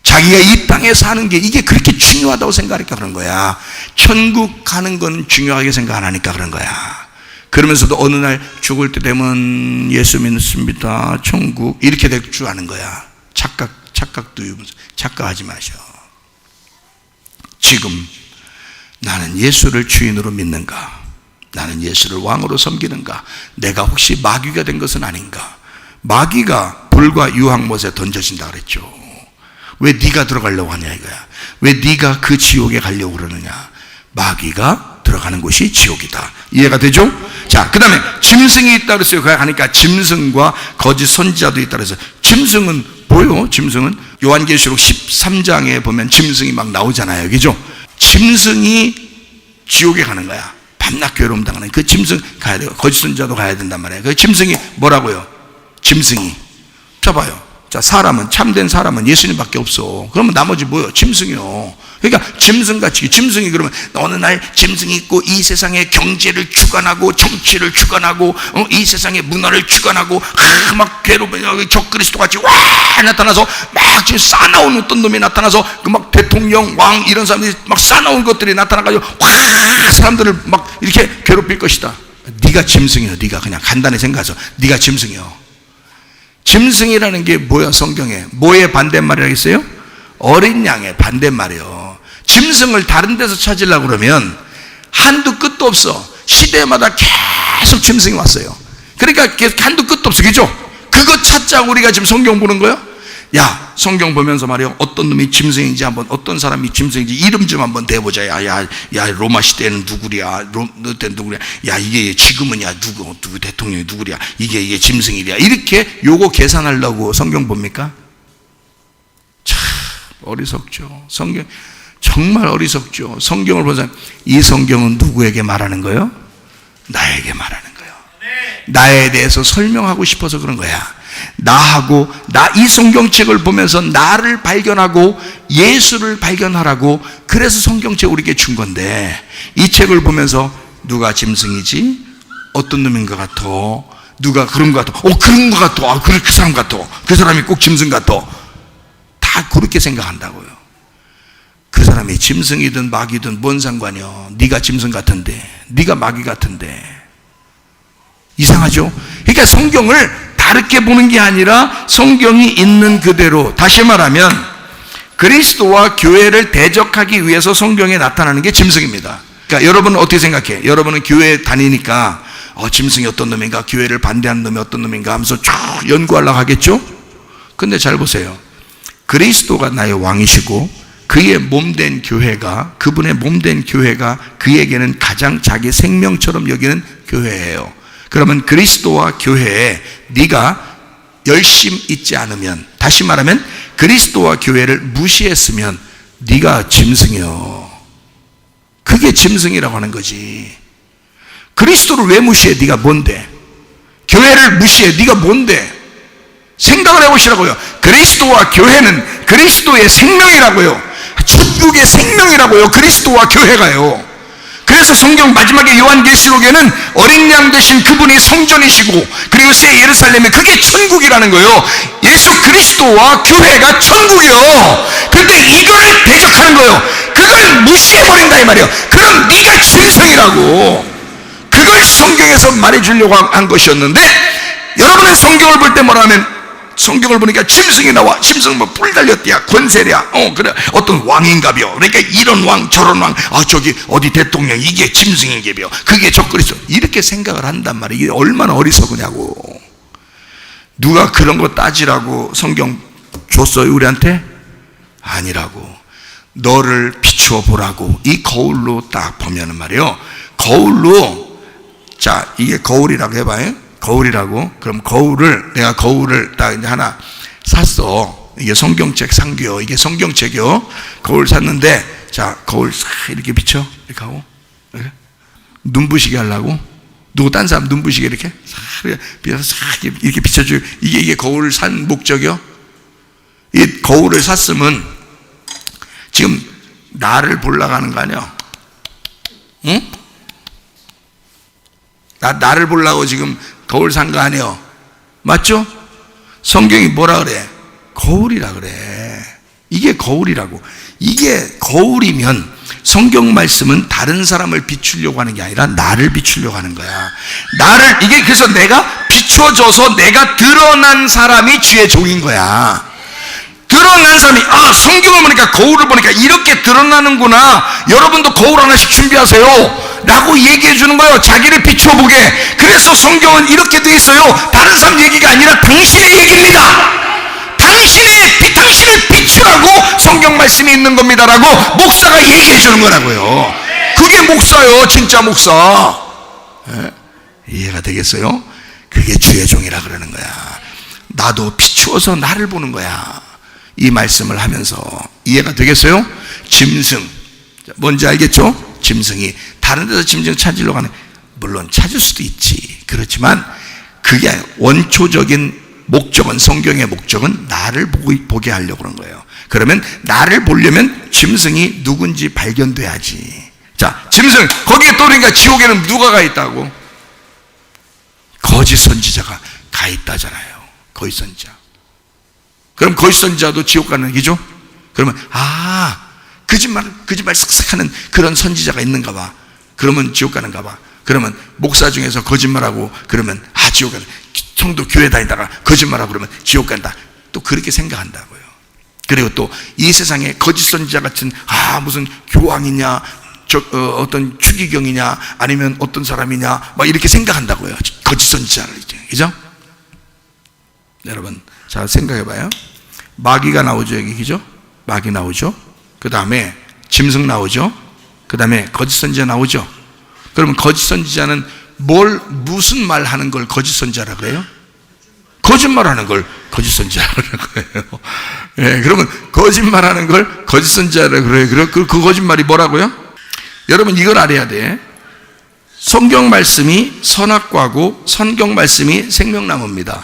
자기가 이 땅에 사는 게 이게 그렇게 중요하다고 생각하니까 그런 거야. 천국 가는 건 중요하게 생각 안 하니까 그런 거야. 그러면서도 어느 날 죽을 때 되면 예수 믿습니다, 천국 이렇게 될 줄 아는 거야. 착각도 착각하지 마셔. 지금 나는 예수를 주인으로 믿는가? 나는 예수를 왕으로 섬기는가? 내가 혹시 마귀가 된 것은 아닌가? 마귀가 불과 유황못에 던져진다 그랬죠. 왜 네가 들어가려고 하냐 이거야. 왜 네가 그 지옥에 가려고 그러느냐. 마귀가 들어가는 곳이 지옥이다. 이해가 되죠? 자, 그 다음에 짐승이 있다 그랬어요. 그러니까 짐승과 거짓 선지자도 있다 그래서 짐승은 뭐요? 짐승은 요한계시록 13장에 보면 짐승이 막 나오잖아요. 그죠? 짐승이 지옥에 가는 거야. 밤낮 괴로움 당하는 그 짐승 가야 돼요. 거짓 선지자도 가야 된단 말이에요. 그 짐승이 뭐라고요? 짐승이. 자 봐요. 자, 사람은, 참된 사람은 예수님밖에 없어. 그러면 나머지 뭐요? 짐승이요. 그러니까 짐승같이, 짐승이 그러면 어느 날 짐승이 있고 이 세상의 경제를 주관하고 정치를 주관하고 이 세상의 문화를 주관하고 막 괴롭히고 적그리스도같이 와 나타나서 막 지금 싸나운 어떤 놈이 나타나서 그 막 대통령, 왕 이런 사람들이 막 싸나운 것들이 나타나가지고 와 사람들을 막 이렇게 괴롭힐 것이다. 네가 짐승이요. 네가 그냥 간단히 생각해서 네가 짐승이요. 짐승이라는 게 뭐야? 성경에 뭐의 반대말이라고 했어요? 어린 양의 반대말이요. 짐승을 다른 데서 찾으려고 그러면 한두 끝도 없어. 시대마다 계속 짐승이 왔어요. 그러니까 계속 한두 끝도 없어. 그죠? 그거 찾자고 우리가 지금 성경 보는 거예요? 야, 성경 보면서 말이요, 어떤 놈이 짐승인지 한번, 어떤 사람이 짐승인지 이름 좀 한번 대보자. 야, 로마 시대는 누구랴? 너 때는 누구랴? 야, 이게 지금은 야, 누구 대통령이 누구랴? 이게 짐승이랴? 이렇게 요거 계산하려고 성경 봅니까? 참 어리석죠. 성경 정말 어리석죠. 성경을 보자. 이 성경은 누구에게 말하는 거예요? 나에게 말하는 거예요. 나에 대해서 설명하고 싶어서 그런 거야. 나하고 이 성경책을 보면서 나를 발견하고 예수를 발견하라고, 그래서 성경책 우리에게 준 건데, 이 책을 보면서 누가 짐승이지? 어떤 놈인 것 같아? 누가 그런 것 같아? 그런 것 같아. 그 사람 같아. 그 사람이 꼭 짐승 같아. 다 그렇게 생각한다고요. 그 사람이 짐승이든 마귀든 뭔 상관이요? 네가 짐승 같은데, 네가 마귀 같은데. 이상하죠? 그러니까 성경을 다르게 보는 게 아니라 성경이 있는 그대로, 다시 말하면 그리스도와 교회를 대적하기 위해서 성경에 나타나는 게 짐승입니다. 그러니까 여러분은 어떻게 생각해? 여러분은 교회 다니니까 짐승이 어떤 놈인가, 교회를 반대하는 놈이 어떤 놈인가 하면서 쭉 연구하려고 하겠죠? 근데 잘 보세요. 그리스도가 나의 왕이시고 그의 몸된 교회가, 그분의 몸된 교회가 그에게는 가장 자기 생명처럼 여기는 교회예요. 그러면 그리스도와 교회에 네가 열심 있지 않으면, 다시 말하면 그리스도와 교회를 무시했으면 네가 짐승이요. 그게 짐승이라고 하는 거지. 그리스도를 왜 무시해? 네가 뭔데? 교회를 무시해? 네가 뭔데? 생각을 해보시라고요. 그리스도와 교회는 그리스도의 생명이라고요. 천국의 생명이라고요. 그리스도와 교회가요. 그래서 성경 마지막에 요한계시록에는 어린 양 되신 그분이 성전이시고, 그리고 새 예루살렘이 그게 천국이라는 거예요. 예수 그리스도와 교회가 천국이요. 근데 이걸 대적하는 거예요. 그걸 무시해버린다 이 말이에요. 그럼 네가 짐승이라고. 그걸 성경에서 말해주려고 한 것이었는데, 여러분은 성경을 볼 때 뭐라 하면, 성경을 보니까 짐승이 나와. 짐승 뭐 뿔 달렸디야, 권세랴, 그래 어떤 왕인가벼. 그러니까 이런 왕 저런 왕, 저기 어디 대통령 이게 짐승인가벼, 그게 적그리스도, 이렇게 생각을 한단 말이에요. 이게 얼마나 어리석으냐고. 누가 그런 거 따지라고 성경 줬어요 우리한테? 아니라고. 너를 비추어 보라고. 이 거울로 딱 보면은 말이에요, 거울로, 자 이게 거울이라고 해봐요. 거울이라고. 그럼 내가 거울을 딱 이제 하나 샀어. 이게 성경책 상규요. 이게 성경책이요. 거울 샀는데, 자 거울 싹 이렇게 비춰, 이렇게 하고, 이렇게 눈부시게 하려고. 누구 딴 사람 눈부시게 이렇게 싹 이렇게 비춰줘. 이게 거울을 산 목적이요. 이 거울을 샀으면 지금 나를 보려고 하는 거 아니야? 응? 나를 보려고 지금 거울 산 거 아니에요? 맞죠? 성경이 뭐라 그래? 거울이라 그래. 이게 거울이라고. 이게 거울이면 성경 말씀은 다른 사람을 비추려고 하는 게 아니라 나를 비추려고 하는 거야. 이게 그래서 내가 비춰져서 내가 드러난 사람이 주의 종인 거야. 드러난 사람이, 성경을 보니까, 거울을 보니까 이렇게 드러나는구나. 여러분도 거울 하나씩 준비하세요 라고 얘기해 주는 거예요. 자기를 비춰보게. 그래서 성경은 이렇게 돼 있어요. 다른 사람 얘기가 아니라 당신의 얘기입니다. 당신을 비추라고 성경 말씀이 있는 겁니다라고 목사가 얘기해 주는 거라고요. 그게 목사요. 진짜 목사. 이해가 되겠어요? 그게 주의 종이라 그러는 거야. 나도 비추어서 나를 보는 거야. 이 말씀을 하면서 이해가 되겠어요? 짐승, 뭔지 알겠죠? 짐승이 다른 데서 짐승 찾으려고 하는, 물론 찾을 수도 있지. 그렇지만 그게 원초적인 목적은, 성경의 목적은 나를 보게 하려고 그런 거예요. 그러면 나를 보려면 짐승이 누군지 발견돼야지. 자, 짐승, 거기에 또 그러니까 지옥에는 누가 가 있다고? 거짓 선지자가 가 있다잖아요. 거짓 선지자. 그럼 거짓 선지자도 지옥 가는 얘기죠? 그러면 거짓말 쓱쓱 하는 그런 선지자가 있는가 봐. 그러면 지옥 가는가 봐. 그러면 목사 중에서 거짓말하고 그러면 지옥 가는, 성도 교회 다니다가 거짓말하고 그러면 지옥 간다. 또 그렇게 생각한다고요. 그리고 또 이 세상에 거짓 선지자 같은 무슨 교황이냐, 어떤 추기경이냐, 아니면 어떤 사람이냐, 막 이렇게 생각한다고요. 거짓 선지자를 이제, 그죠? 여러분, 자 생각해봐요. 마귀가 나오죠, 여기, 그죠? 마귀 나오죠. 그 다음에 짐승 나오죠. 그 다음에 거짓 선지자 나오죠. 그러면 거짓 선지자는 무슨 말 하는 걸 거짓 선지자라 그래요? 거짓말 하는 걸 거짓 선지자라고 그래요. 네, 그러면 거짓말 하는 걸 거짓 선지자라고 그래요. 그 거짓말이 뭐라고요? 여러분, 이걸 알아야 돼. 성경 말씀이 선악과고 성경 말씀이 생명나무입니다.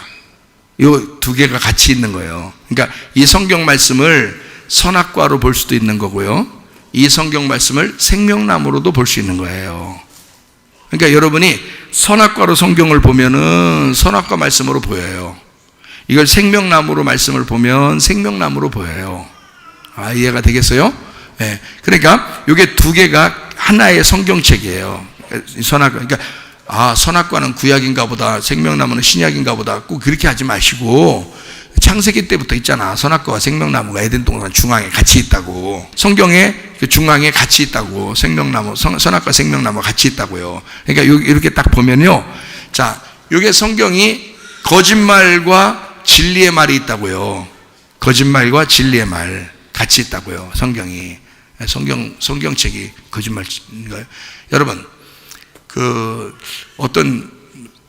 이 두 개가 같이 있는 거예요. 그러니까 이 성경 말씀을 선악과로 볼 수도 있는 거고요, 이 성경 말씀을 생명나무로도 볼 수 있는 거예요. 그러니까 여러분이 선악과로 성경을 보면은 선악과 말씀으로 보여요. 이걸 생명나무로 말씀을 보면 생명나무로 보여요. 이해가 되겠어요? 네. 그러니까 이게 두 개가 하나의 성경책이에요. 선악과, 그러니까 선악과는 구약인가 보다, 생명나무는 신약인가 보다, 꼭 그렇게 하지 마시고, 창세기 때부터 있잖아. 선악과와 생명나무가 에덴 동산 중앙에 같이 있다고. 성경에 그 중앙에 같이 있다고. 생명나무, 선악과 생명나무가 같이 있다고요. 그러니까 이렇게 딱 보면요, 자, 이게 성경이 거짓말과 진리의 말이 있다고요. 거짓말과 진리의 말 같이 있다고요. 성경이, 성경책이 거짓말인가요? 여러분, 어떤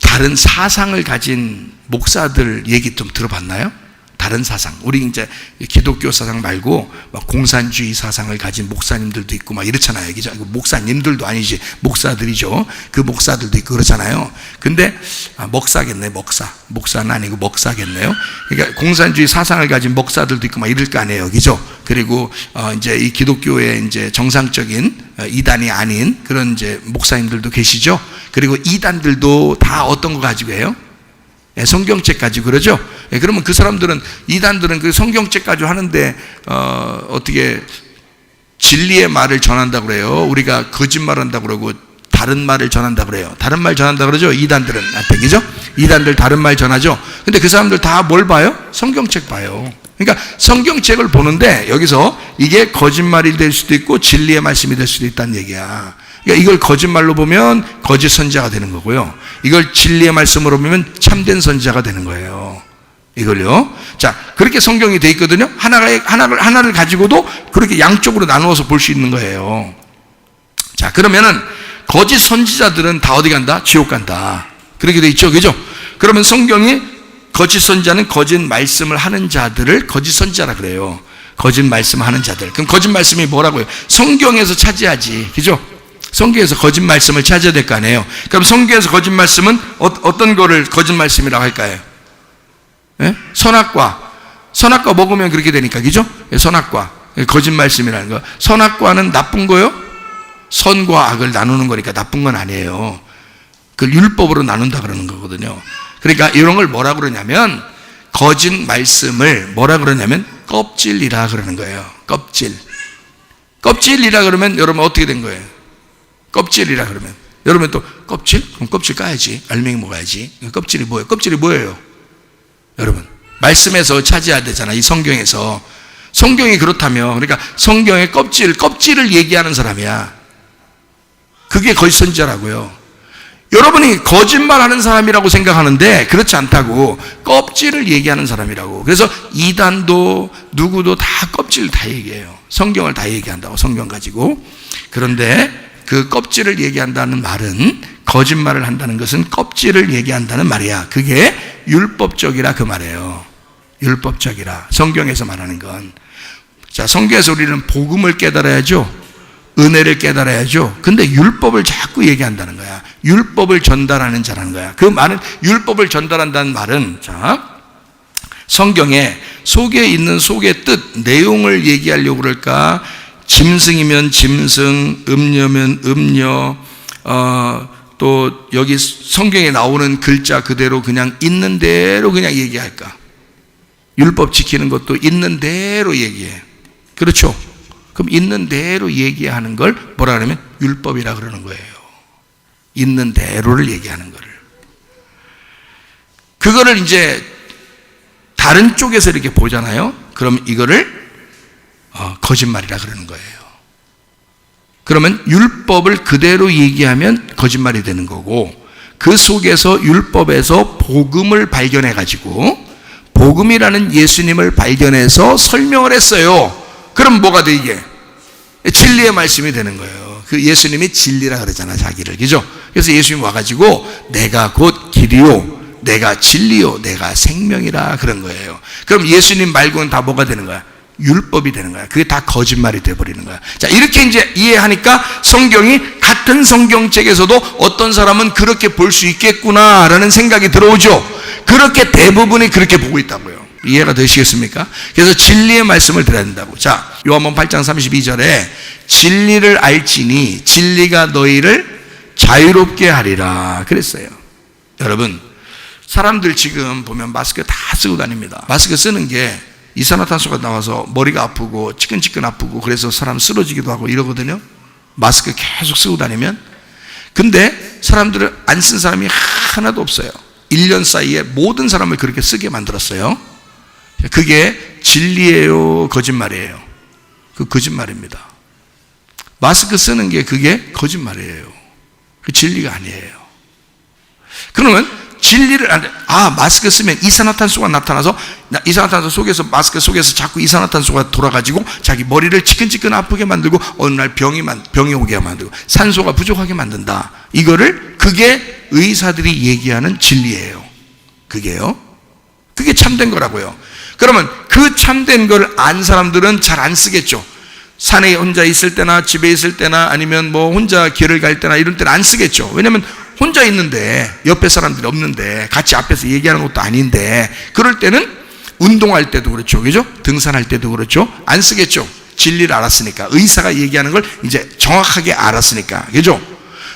다른 사상을 가진 목사들 얘기 좀 들어봤나요? 다른 사상. 우리 이제 기독교 사상 말고 막 공산주의 사상을 가진 목사님들도 있고 막 이렇잖아요. 목사님들도 아니지, 목사들이죠. 그 목사들도 있고 그렇잖아요. 근데 먹사겠네, 목사는 아니고 먹사겠네요. 그러니까 공산주의 사상을 가진 목사들도 있고 막 이럴 거 아니에요, 그죠? 그리고 이제 이 기독교의 이제 정상적인 이단이 아닌 그런 이제 목사님들도 계시죠. 그리고 이단들도 다 어떤 거 가지고 해요? 성경책 가지고 그러죠. 그러면 그 사람들은, 이단들은 그 성경책 가지고 하는데 어떻게 진리의 말을 전한다고 그래요? 우리가 거짓말한다고 그러고 다른 말을 전한다고 그래요. 다른 말 전한다고 그러죠, 이단들은. 그죠? 이단들 다른 말 전하죠. 근데 그 사람들 다 뭘 봐요? 성경책 봐요. 그러니까 성경책을 보는데 여기서 이게 거짓말이 될 수도 있고 진리의 말씀이 될 수도 있다는 얘기야. 그러니까 이걸 거짓말로 보면 거짓 선지자가 되는 거고요, 이걸 진리의 말씀으로 보면 참된 선지자가 되는 거예요. 이걸요. 자, 그렇게 성경이 돼 있거든요. 하나를 가지고도 그렇게 양쪽으로 나누어서 볼 수 있는 거예요. 자, 그러면은 거짓 선지자들은 다 어디 간다? 지옥 간다. 그렇게 돼 있죠, 그죠? 그러면 성경이 거짓 선지자는 거짓 말씀을 하는 자들을 거짓 선지자라 그래요. 거짓 말씀 하는 자들. 그럼 거짓 말씀이 뭐라고요? 성경에서 찾아야지, 그죠? 성경에서 거짓 말씀을 찾아야 될 거 아니에요. 그럼 성경에서 거짓 말씀은 어떤 거를 거짓 말씀이라고 할까요? 예? 선악과 먹으면 그렇게 되니까, 그죠? 선악과, 거짓 말씀이라는 거. 선악과는 나쁜 거요? 선과 악을 나누는 거니까 나쁜 건 아니에요. 그걸 율법으로 나눈다 그러는 거거든요. 그러니까 이런 걸 뭐라 그러냐면, 거짓 말씀을 뭐라 그러냐면 껍질이라 그러는 거예요. 껍질이라 그러면 여러분 어떻게 된 거예요? 껍질이라 그러면 여러분 또 껍질? 그럼 껍질 까야지, 알맹이 먹어야지. 껍질이 뭐예요? 껍질이 뭐예요? 여러분, 말씀에서 찾아야 되잖아. 이 성경에서. 성경이 그렇다면, 그러니까 성경의 껍질을 얘기하는 사람이야. 그게 거짓 선지자라고요. 여러분이 거짓말하는 사람이라고 생각하는데 그렇지 않다고. 껍질을 얘기하는 사람이라고. 그래서 이단도 누구도 다 껍질 다 얘기해요. 성경을 다 얘기한다고, 성경 가지고. 그런데 그 껍질을 얘기한다는 말은, 거짓말을 한다는 것은 껍질을 얘기한다는 말이야. 그게 율법적이라 그 말이에요. 율법적이라, 성경에서 말하는 건. 자, 성경에서 우리는 복음을 깨달아야죠, 은혜를 깨달아야죠. 근데 율법을 자꾸 얘기한다는 거야. 율법을 전달하는 자라는 거야. 그 말은, 율법을 전달한다는 말은, 자, 성경에 속에 있는 속의 뜻, 내용을 얘기하려고 그럴까? 짐승이면 짐승, 음녀면 음녀, 또 여기 성경에 나오는 글자 그대로 그냥 있는 대로 그냥 얘기할까? 율법 지키는 것도 있는 대로 얘기해. 그렇죠? 그럼 있는 대로 얘기하는 걸 뭐라 그러면 율법이라 그러는 거예요. 있는 대로를 얘기하는 거를. 그거를 이제 다른 쪽에서 이렇게 보잖아요. 그럼 이거를 거짓말이라 그러는 거예요. 그러면 율법을 그대로 얘기하면 거짓말이 되는 거고, 그 속에서 율법에서 복음을 발견해 가지고 복음이라는 예수님을 발견해서 설명을 했어요. 그럼 뭐가 돼 이게? 진리의 말씀이 되는 거예요. 그 예수님이 진리라 그러잖아, 자기를. 그죠? 그래서 예수님이 와가지고 내가 곧 길이요, 내가 진리요, 내가 생명이라 그런 거예요. 그럼 예수님 말고는 다 뭐가 되는 거야? 율법이 되는 거야. 그게 다 거짓말이 돼버리는 거야. 자, 이렇게 이제 이해하니까 성경이 같은 성경책에서도 어떤 사람은 그렇게 볼 수 있겠구나라는 생각이 들어오죠. 그렇게 대부분이 그렇게 보고 있다고요. 이해가 되시겠습니까? 그래서 진리의 말씀을 드려야 된다고. 자, 요한복음 8장 32절에 진리를 알지니 진리가 너희를 자유롭게 하리라 그랬어요. 여러분, 사람들 지금 보면 마스크 다 쓰고 다닙니다. 마스크 쓰는 게 이산화탄소가 나와서 머리가 아프고 치근치근 아프고 그래서 사람 쓰러지기도 하고 이러거든요. 마스크 계속 쓰고 다니면. 근데 사람들은 안 쓴 사람이 하나도 없어요. 1년 사이에 모든 사람을 그렇게 쓰게 만들었어요. 그게 진리예요, 거짓말이에요? 그 거짓말입니다. 마스크 쓰는 게 그게 거짓말이에요. 그 진리가 아니에요. 그러면 진리를 마스크 쓰면 이산화탄소가 나타나서 이산화탄소 속에서, 마스크 속에서 자꾸 이산화탄소가 돌아가지고 자기 머리를 치근치근 아프게 만들고 어느 날 병이 오게 만들고 산소가 부족하게 만든다. 그게 의사들이 얘기하는 진리예요. 그게 참된 거라고요. 그러면 그 참된 걸 안 사람들은 잘 안 쓰겠죠. 산에 혼자 있을 때나 집에 있을 때나 아니면 뭐 혼자 길을 갈 때나 이런 때는 안 쓰겠죠. 왜냐면 혼자 있는데 옆에 사람들이 없는데 같이 앞에서 얘기하는 것도 아닌데, 그럴 때는 운동할 때도 그렇죠, 그죠? 등산할 때도 그렇죠. 안 쓰겠죠. 진리를 알았으니까, 의사가 얘기하는 걸 이제 정확하게 알았으니까, 그죠?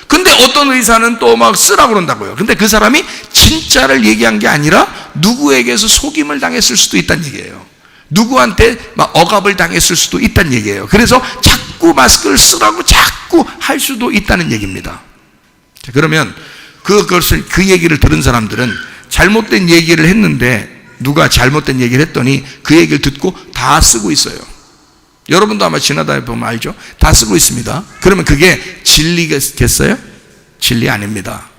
근데 어떤 의사는 또 막 쓰라고 그런다고요. 근데 그 사람이 진짜를 얘기한 게 아니라 누구에게서 속임을 당했을 수도 있다는 얘기예요. 누구한테 막 억압을 당했을 수도 있다는 얘기예요. 그래서 자꾸 마스크를 쓰라고 자꾸 할 수도 있다는 얘기입니다. 자, 그러면 그 얘기를 들은 사람들은 잘못된 얘기를 했는데, 누가 잘못된 얘기를 했더니 그 얘기를 듣고 다 쓰고 있어요. 여러분도 아마 지나다 보면 알죠? 다 쓰고 있습니다. 그러면 그게 진리겠어요? 진리 아닙니다.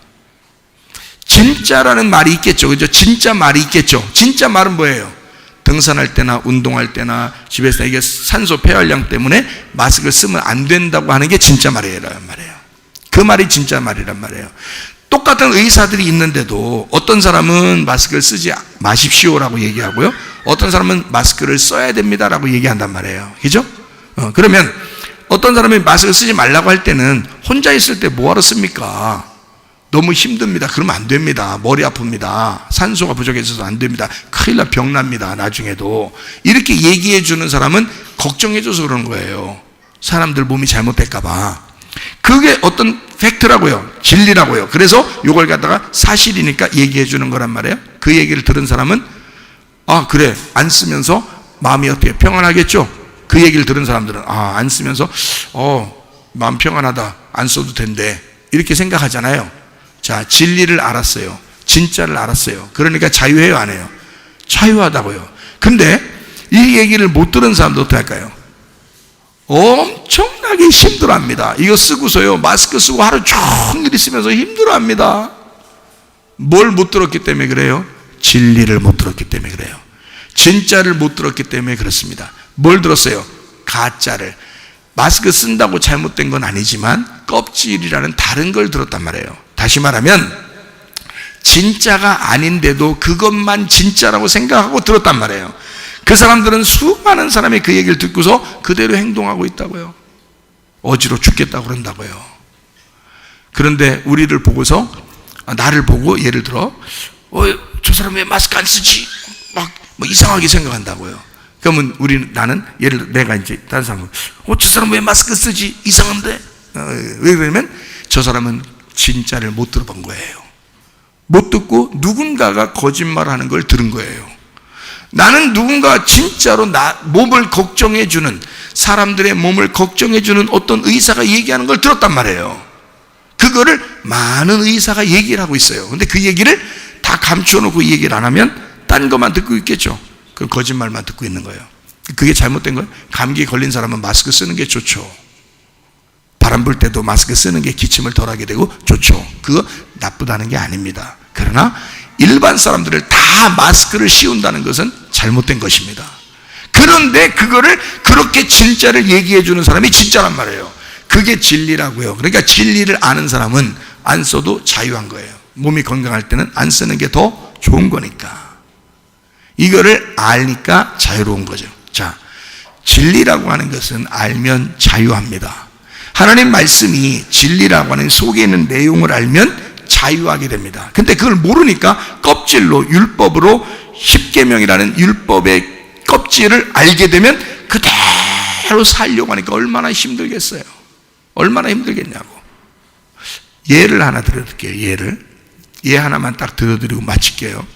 진짜라는 말이 있겠죠, 그죠? 진짜 말이 있겠죠. 진짜 말은 뭐예요? 등산할 때나 운동할 때나 집에서 이게 산소 폐활량 때문에 마스크를 쓰면 안 된다고 하는 게 진짜 말이란 말이에요. 그 말이 진짜 말이란 말이에요. 똑같은 의사들이 있는데도 어떤 사람은 마스크를 쓰지 마십시오라고 얘기하고요, 어떤 사람은 마스크를 써야 됩니다라고 얘기한단 말이에요. 그죠? 그러면 어떤 사람이 마스크를 쓰지 말라고 할 때는 혼자 있을 때 뭐하러 씁니까? 너무 힘듭니다. 그러면 안 됩니다. 머리 아픕니다. 산소가 부족해서 안 됩니다. 큰일 나, 병 납니다. 나중에도. 이렇게 얘기해 주는 사람은 걱정해 줘서 그런 거예요. 사람들 몸이 잘못될까 봐. 그게 어떤 팩트라고요. 진리라고요. 그래서 이걸 갖다가 사실이니까 얘기해 주는 거란 말이에요. 그 얘기를 들은 사람은 그래, 안 쓰면서 마음이 어떻게 평안하겠죠? 그 얘기를 들은 사람들은 안 쓰면서 마음 평안하다, 안 써도 된대, 이렇게 생각하잖아요. 자, 진리를 알았어요. 진짜를 알았어요. 그러니까 자유해요, 안 해요? 자유하다고요. 근데 이 얘기를 못 들은 사람도 어떻게 할까요? 엄청나게 힘들어합니다. 이거 쓰고서요, 마스크 쓰고 하루 종일 있으면서 힘들어합니다. 뭘 못 들었기 때문에 그래요? 진리를 못 들었기 때문에 그래요. 진짜를 못 들었기 때문에 그렇습니다. 뭘 들었어요? 가짜를. 마스크 쓴다고 잘못된 건 아니지만 껍질이라는 다른 걸 들었단 말이에요. 다시 말하면 진짜가 아닌데도 그것만 진짜라고 생각하고 들었단 말이에요. 그 사람들은, 수많은 사람이 그 얘기를 듣고서 그대로 행동하고 있다고요. 어지러 죽겠다고 그런다고요. 그런데 우리를 보고서, 나를 보고 예를 들어 저 사람 왜 마스크 안 쓰지? 막 뭐 이상하게 생각한다고요. 그러면 나는 예를 들어 내가 이제 다른 사람은 저 사람 왜 마스크 쓰지? 이상한데? 왜 그러냐면 저 사람은 진짜를 못 들어본 거예요. 못 듣고 누군가가 거짓말하는 걸 들은 거예요. 나는 누군가 진짜로 몸을 걱정해주는, 사람들의 몸을 걱정해주는 어떤 의사가 얘기하는 걸 들었단 말이에요. 그거를 많은 의사가 얘기를 하고 있어요. 근데 그 얘기를 다 감추어놓고 얘기를 안 하면 딴 것만 듣고 있겠죠. 그 거짓말만 듣고 있는 거예요. 그게 잘못된 거예요. 감기 걸린 사람은 마스크 쓰는 게 좋죠. 바람 불 때도 마스크 쓰는 게 기침을 덜하게 되고 좋죠. 그거 나쁘다는 게 아닙니다. 그러나 일반 사람들을 다 마스크를 씌운다는 것은 잘못된 것입니다. 그런데 그거를 그렇게 진짜를 얘기해 주는 사람이 진짜란 말이에요. 그게 진리라고요. 그러니까 진리를 아는 사람은 안 써도 자유한 거예요. 몸이 건강할 때는 안 쓰는 게 더 좋은 거니까. 이거를 아니까 자유로운 거죠. 자, 진리라고 하는 것은 알면 자유합니다. 하나님 말씀이 진리라고 하는 속에 있는 내용을 알면 자유하게 됩니다. 근데 그걸 모르니까 껍질로, 율법으로, 십계명이라는 율법의 껍질을 알게 되면 그대로 살려고 하니까 얼마나 힘들겠어요. 얼마나 힘들겠냐고. 예를 하나 들어드릴게요. 예 하나만 딱 들어드리고 마칠게요.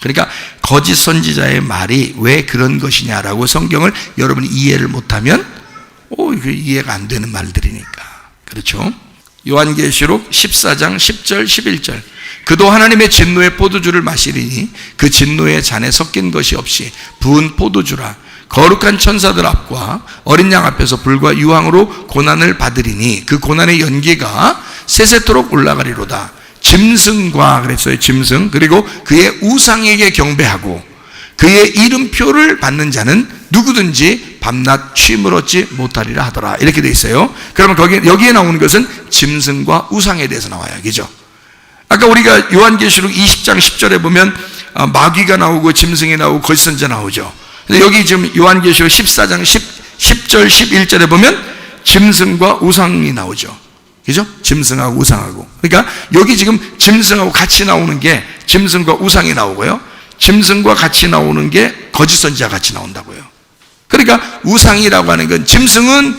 그러니까 거짓 선지자의 말이 왜 그런 것이냐라고 성경을 여러분이 이해를 못하면 이게 이해가 안 되는 말들이니까. 그렇죠? 요한계시록 14장 10절 11절 그도 하나님의 진노의 포도주를 마시리니 그 진노의 잔에 섞인 것이 없이 부은 포도주라. 거룩한 천사들 앞과 어린 양 앞에서 불과 유황으로 고난을 받으리니 그 고난의 연기가 세세토록 올라가리로다. 짐승과 그랬어요. 짐승. 그리고 그의 우상에게 경배하고 그의 이름표를 받는 자는 누구든지 밤낮 쉼을 얻지 못하리라 하더라. 이렇게 돼 있어요. 그러면 여기에 나오는 것은 짐승과 우상에 대해서 나와요. 그죠? 아까 우리가 요한계시록 20장 10절에 보면 마귀가 나오고 짐승이 나오고 거짓 선지자 나오죠. 근데 여기 지금 요한계시록 14장 10절 11절에 보면 짐승과 우상이 나오죠. 그죠? 짐승하고 우상하고. 그러니까 여기 지금 짐승하고 같이 나오는 게 짐승과 우상이 나오고요. 짐승과 같이 나오는 게 거짓 선지자 같이 나온다고요. 그러니까 우상이라고 하는 건, 짐승은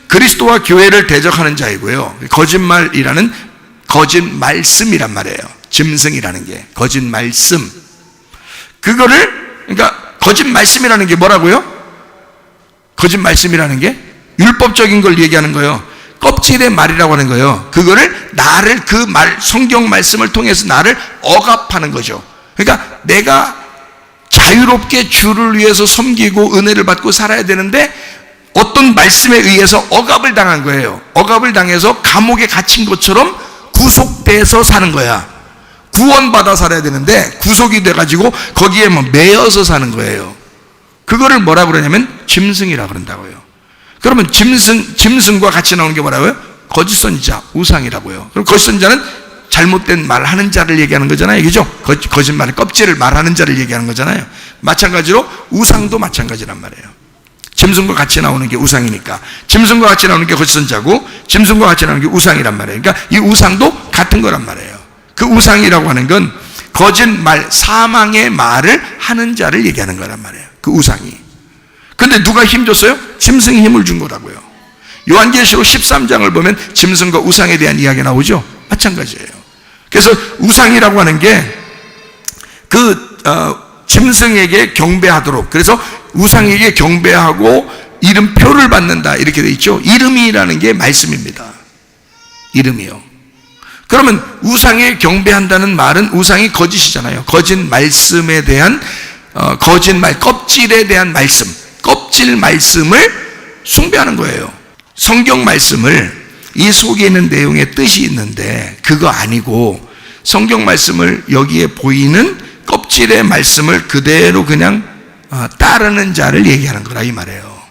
그리스도와 교회를 대적하는 자이고요. 거짓말이라는 거짓 말씀이란 말이에요. 짐승이라는 게 거짓 말씀. 그러니까 거짓 말씀이라는 게 뭐라고요? 거짓 말씀이라는 게 율법적인 걸 얘기하는 거예요. 껍질의 말이라고 하는 거예요. 그거를 나를 성경 말씀을 통해서 나를 억압하는 거죠. 그러니까 내가 자유롭게 주를 위해서 섬기고 은혜를 받고 살아야 되는데 어떤 말씀에 의해서 억압을 당한 거예요. 억압을 당해서 감옥에 갇힌 것처럼 구속돼서 사는 거야. 구원받아 살아야 되는데 구속이 돼가지고 거기에 매여서 사는 거예요. 그거를 뭐라 그러냐면 짐승이라 그런다고요. 그러면 짐승과 같이 나오는 게 뭐라고요? 거짓 선지자, 우상이라고요. 그럼 거짓 선지자는 잘못된 말 하는 자를 얘기하는 거잖아요. 그죠? 거짓말의 껍질을 말하는 자를 얘기하는 거잖아요. 마찬가지로 우상도 마찬가지란 말이에요. 짐승과 같이 나오는 게 우상이니까 짐승과 같이 나오는 게 거짓 선지자고 짐승과 같이 나오는 게 우상이란 말이에요. 그러니까 이 우상도 같은 거란 말이에요. 그 우상이라고 하는 건 거짓말, 사망의 말을 하는 자를 얘기하는 거란 말이에요. 그 우상이. 근데 누가 힘 줬어요? 짐승이 힘을 준 거라고요. 요한계시록 13장을 보면 짐승과 우상에 대한 이야기가 나오죠. 마찬가지예요. 그래서 우상이라고 하는 게 짐승에게 경배하도록, 그래서 우상에게 경배하고 이름표를 받는다 이렇게 돼 있죠. 이름이라는 게 말씀입니다. 이름이요. 그러면 우상에 경배한다는 말은 우상이 거짓이잖아요. 거짓 말씀에 대한 거짓말, 껍질에 대한 말씀, 껍질 말씀을 숭배하는 거예요. 성경 말씀을, 이 속에 있는 내용의 뜻이 있는데 그거 아니고 성경 말씀을 여기에 보이는 껍질의 말씀을 그대로 그냥 따르는 자를 얘기하는 거라 이 말이에요.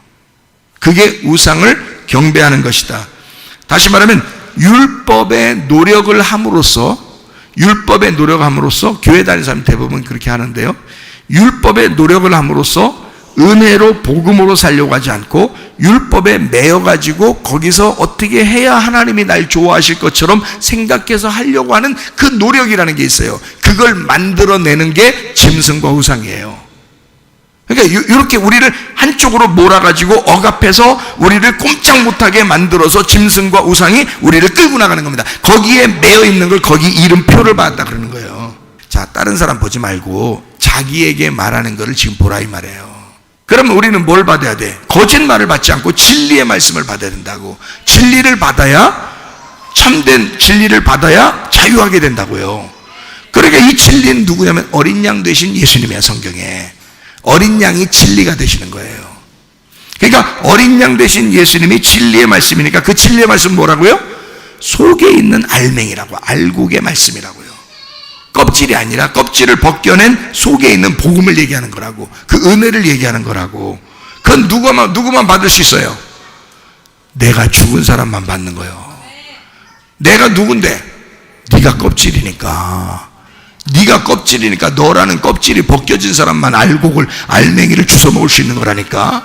그게 우상을 경배하는 것이다. 다시 말하면 율법의 노력을 함으로써 교회 다니는 사람 대부분 그렇게 하는데요. 율법의 노력을 함으로써 은혜로 복음으로 살려고 하지 않고 율법에 매여가지고 거기서 어떻게 해야 하나님이 날 좋아하실 것처럼 생각해서 하려고 하는 그 노력이라는 게 있어요. 그걸 만들어내는 게 짐승과 우상이에요. 그러니까 이렇게 우리를 한쪽으로 몰아가지고 억압해서 우리를 꼼짝 못하게 만들어서 짐승과 우상이 우리를 끌고 나가는 겁니다. 거기에 매여 있는 걸 거기 이름표를 받았다 그러는 거예요. 자, 다른 사람 보지 말고 자기에게 말하는 거를 지금 보라 이 말이에요. 그러면 우리는 뭘 받아야 돼? 거짓말을 받지 않고 진리의 말씀을 받아야 된다고. 진리를 받아야, 참된 진리를 받아야 자유하게 된다고요. 그러니까 이 진리는 누구냐면 어린 양 되신 예수님이야. 성경에 어린 양이 진리가 되시는 거예요. 그러니까 어린 양 되신 예수님이 진리의 말씀이니까 그 진리의 말씀 뭐라고요? 속에 있는 알맹이라고, 알곡의 말씀이라고요. 껍질이 아니라 껍질을 벗겨낸 속에 있는 복음을 얘기하는 거라고, 그 은혜를 얘기하는 거라고. 그건 누구만 받을 수 있어요? 내가 죽은 사람만 받는 거예요. 내가 누군데? 네가 껍질이니까. 네가 껍질이니까 너라는 껍질이 벗겨진 사람만 알맹이를 주워 먹을 수 있는 거라니까.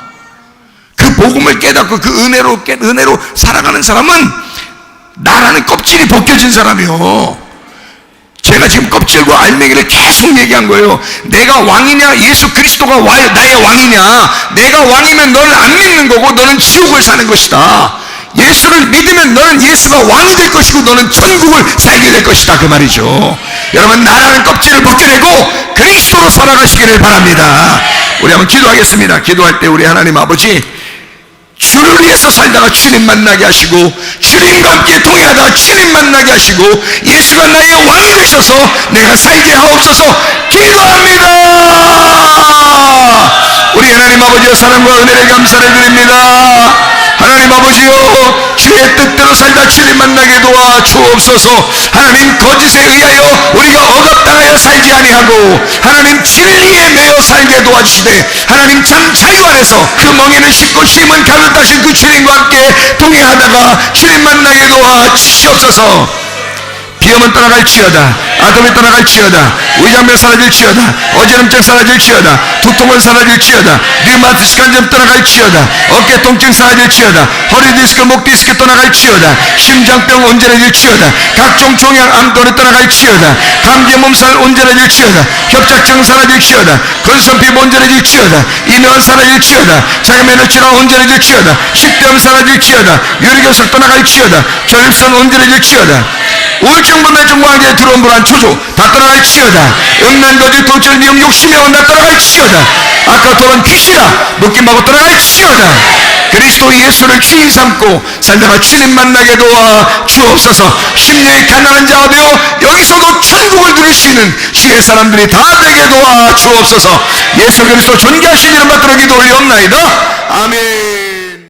그 복음을 깨닫고 그 은혜로 살아가는 사람은 나라는 껍질이 벗겨진 사람이요. 제가 지금 껍질과 알맹이를 계속 얘기한 거예요. 내가 왕이냐? 예수 그리스도가 나의 왕이냐? 내가 왕이면 너는 안 믿는 거고 너는 지옥을 사는 것이다. 예수를 믿으면 너는 예수가 왕이 될 것이고 너는 천국을 살게 될 것이다, 그 말이죠. 여러분, 나라는 껍질을 벗겨내고 그리스도로 살아가시기를 바랍니다. 우리 한번 기도하겠습니다. 기도할 때 우리 하나님 아버지, 주를 위해서 살다가 주님 만나게 하시고, 주님과 함께 동행하다가 주님 만나게 하시고, 예수가 나의 왕이 되셔서 내가 살게 하옵소서 기도합니다. 우리 하나님 아버지의 사랑과 은혜를 감사를 드립니다. 하나님 아버지요, 주의 뜻대로 살다 주님 만나게 도와 주옵소서. 하나님, 거짓에 의하여 우리가 억압당하여 살지 아니하고 하나님 진리에 매여 살게 도와주시되, 하나님 참 자유 안에서 그 멍에는 씻고 심은 가을 따신 그 주님과 함께 동행하다가 주님 만나게 도와 주시옵소서. 비염은 떠나갈지어다, 아픔이 떠나갈지어다, 위장병 사라질지어다, 어지럼증 사라질지어다, 두통은 사라질지어다, 류마티스크한 점 떠나갈지어다, 어깨 통증 사라질지어다, 허리 디스크, 목 디스크 떠나갈지어다, 심장병 온전해질지어다, 각종 종양 암도는 떠나갈지어다, 감기 몸살 온전해질지어다, 협착증 사라질지어다, 건선피부 온전해질지어다, 이명은 사라질지어다, 자금의 질환 온전해질지어다, 식도염 사라질지어다, 유리결석 떠나갈지어다, 전립선 온전해질지어다, 우울증, 불면증, 광기에 들어온 불안, 초조 다 떠나갈지어다, 음란, 거짓, 도출, 미움, 욕심이온 다 떠나갈지어다, 아까 돌은 귀신아 묶임하고 떠나갈지어다. 그리스도 예수를 주인 삼고 살다가 주님 만나게 도와 주옵소서. 심령이 가난한 자가 되어 여기서도 천국을 누릴 수 있는 주의 사람들이 다 되게 도와 주옵소서. 예수 그리스도 존귀하신 이름 받들어 기도 올리옵나이다. 아멘.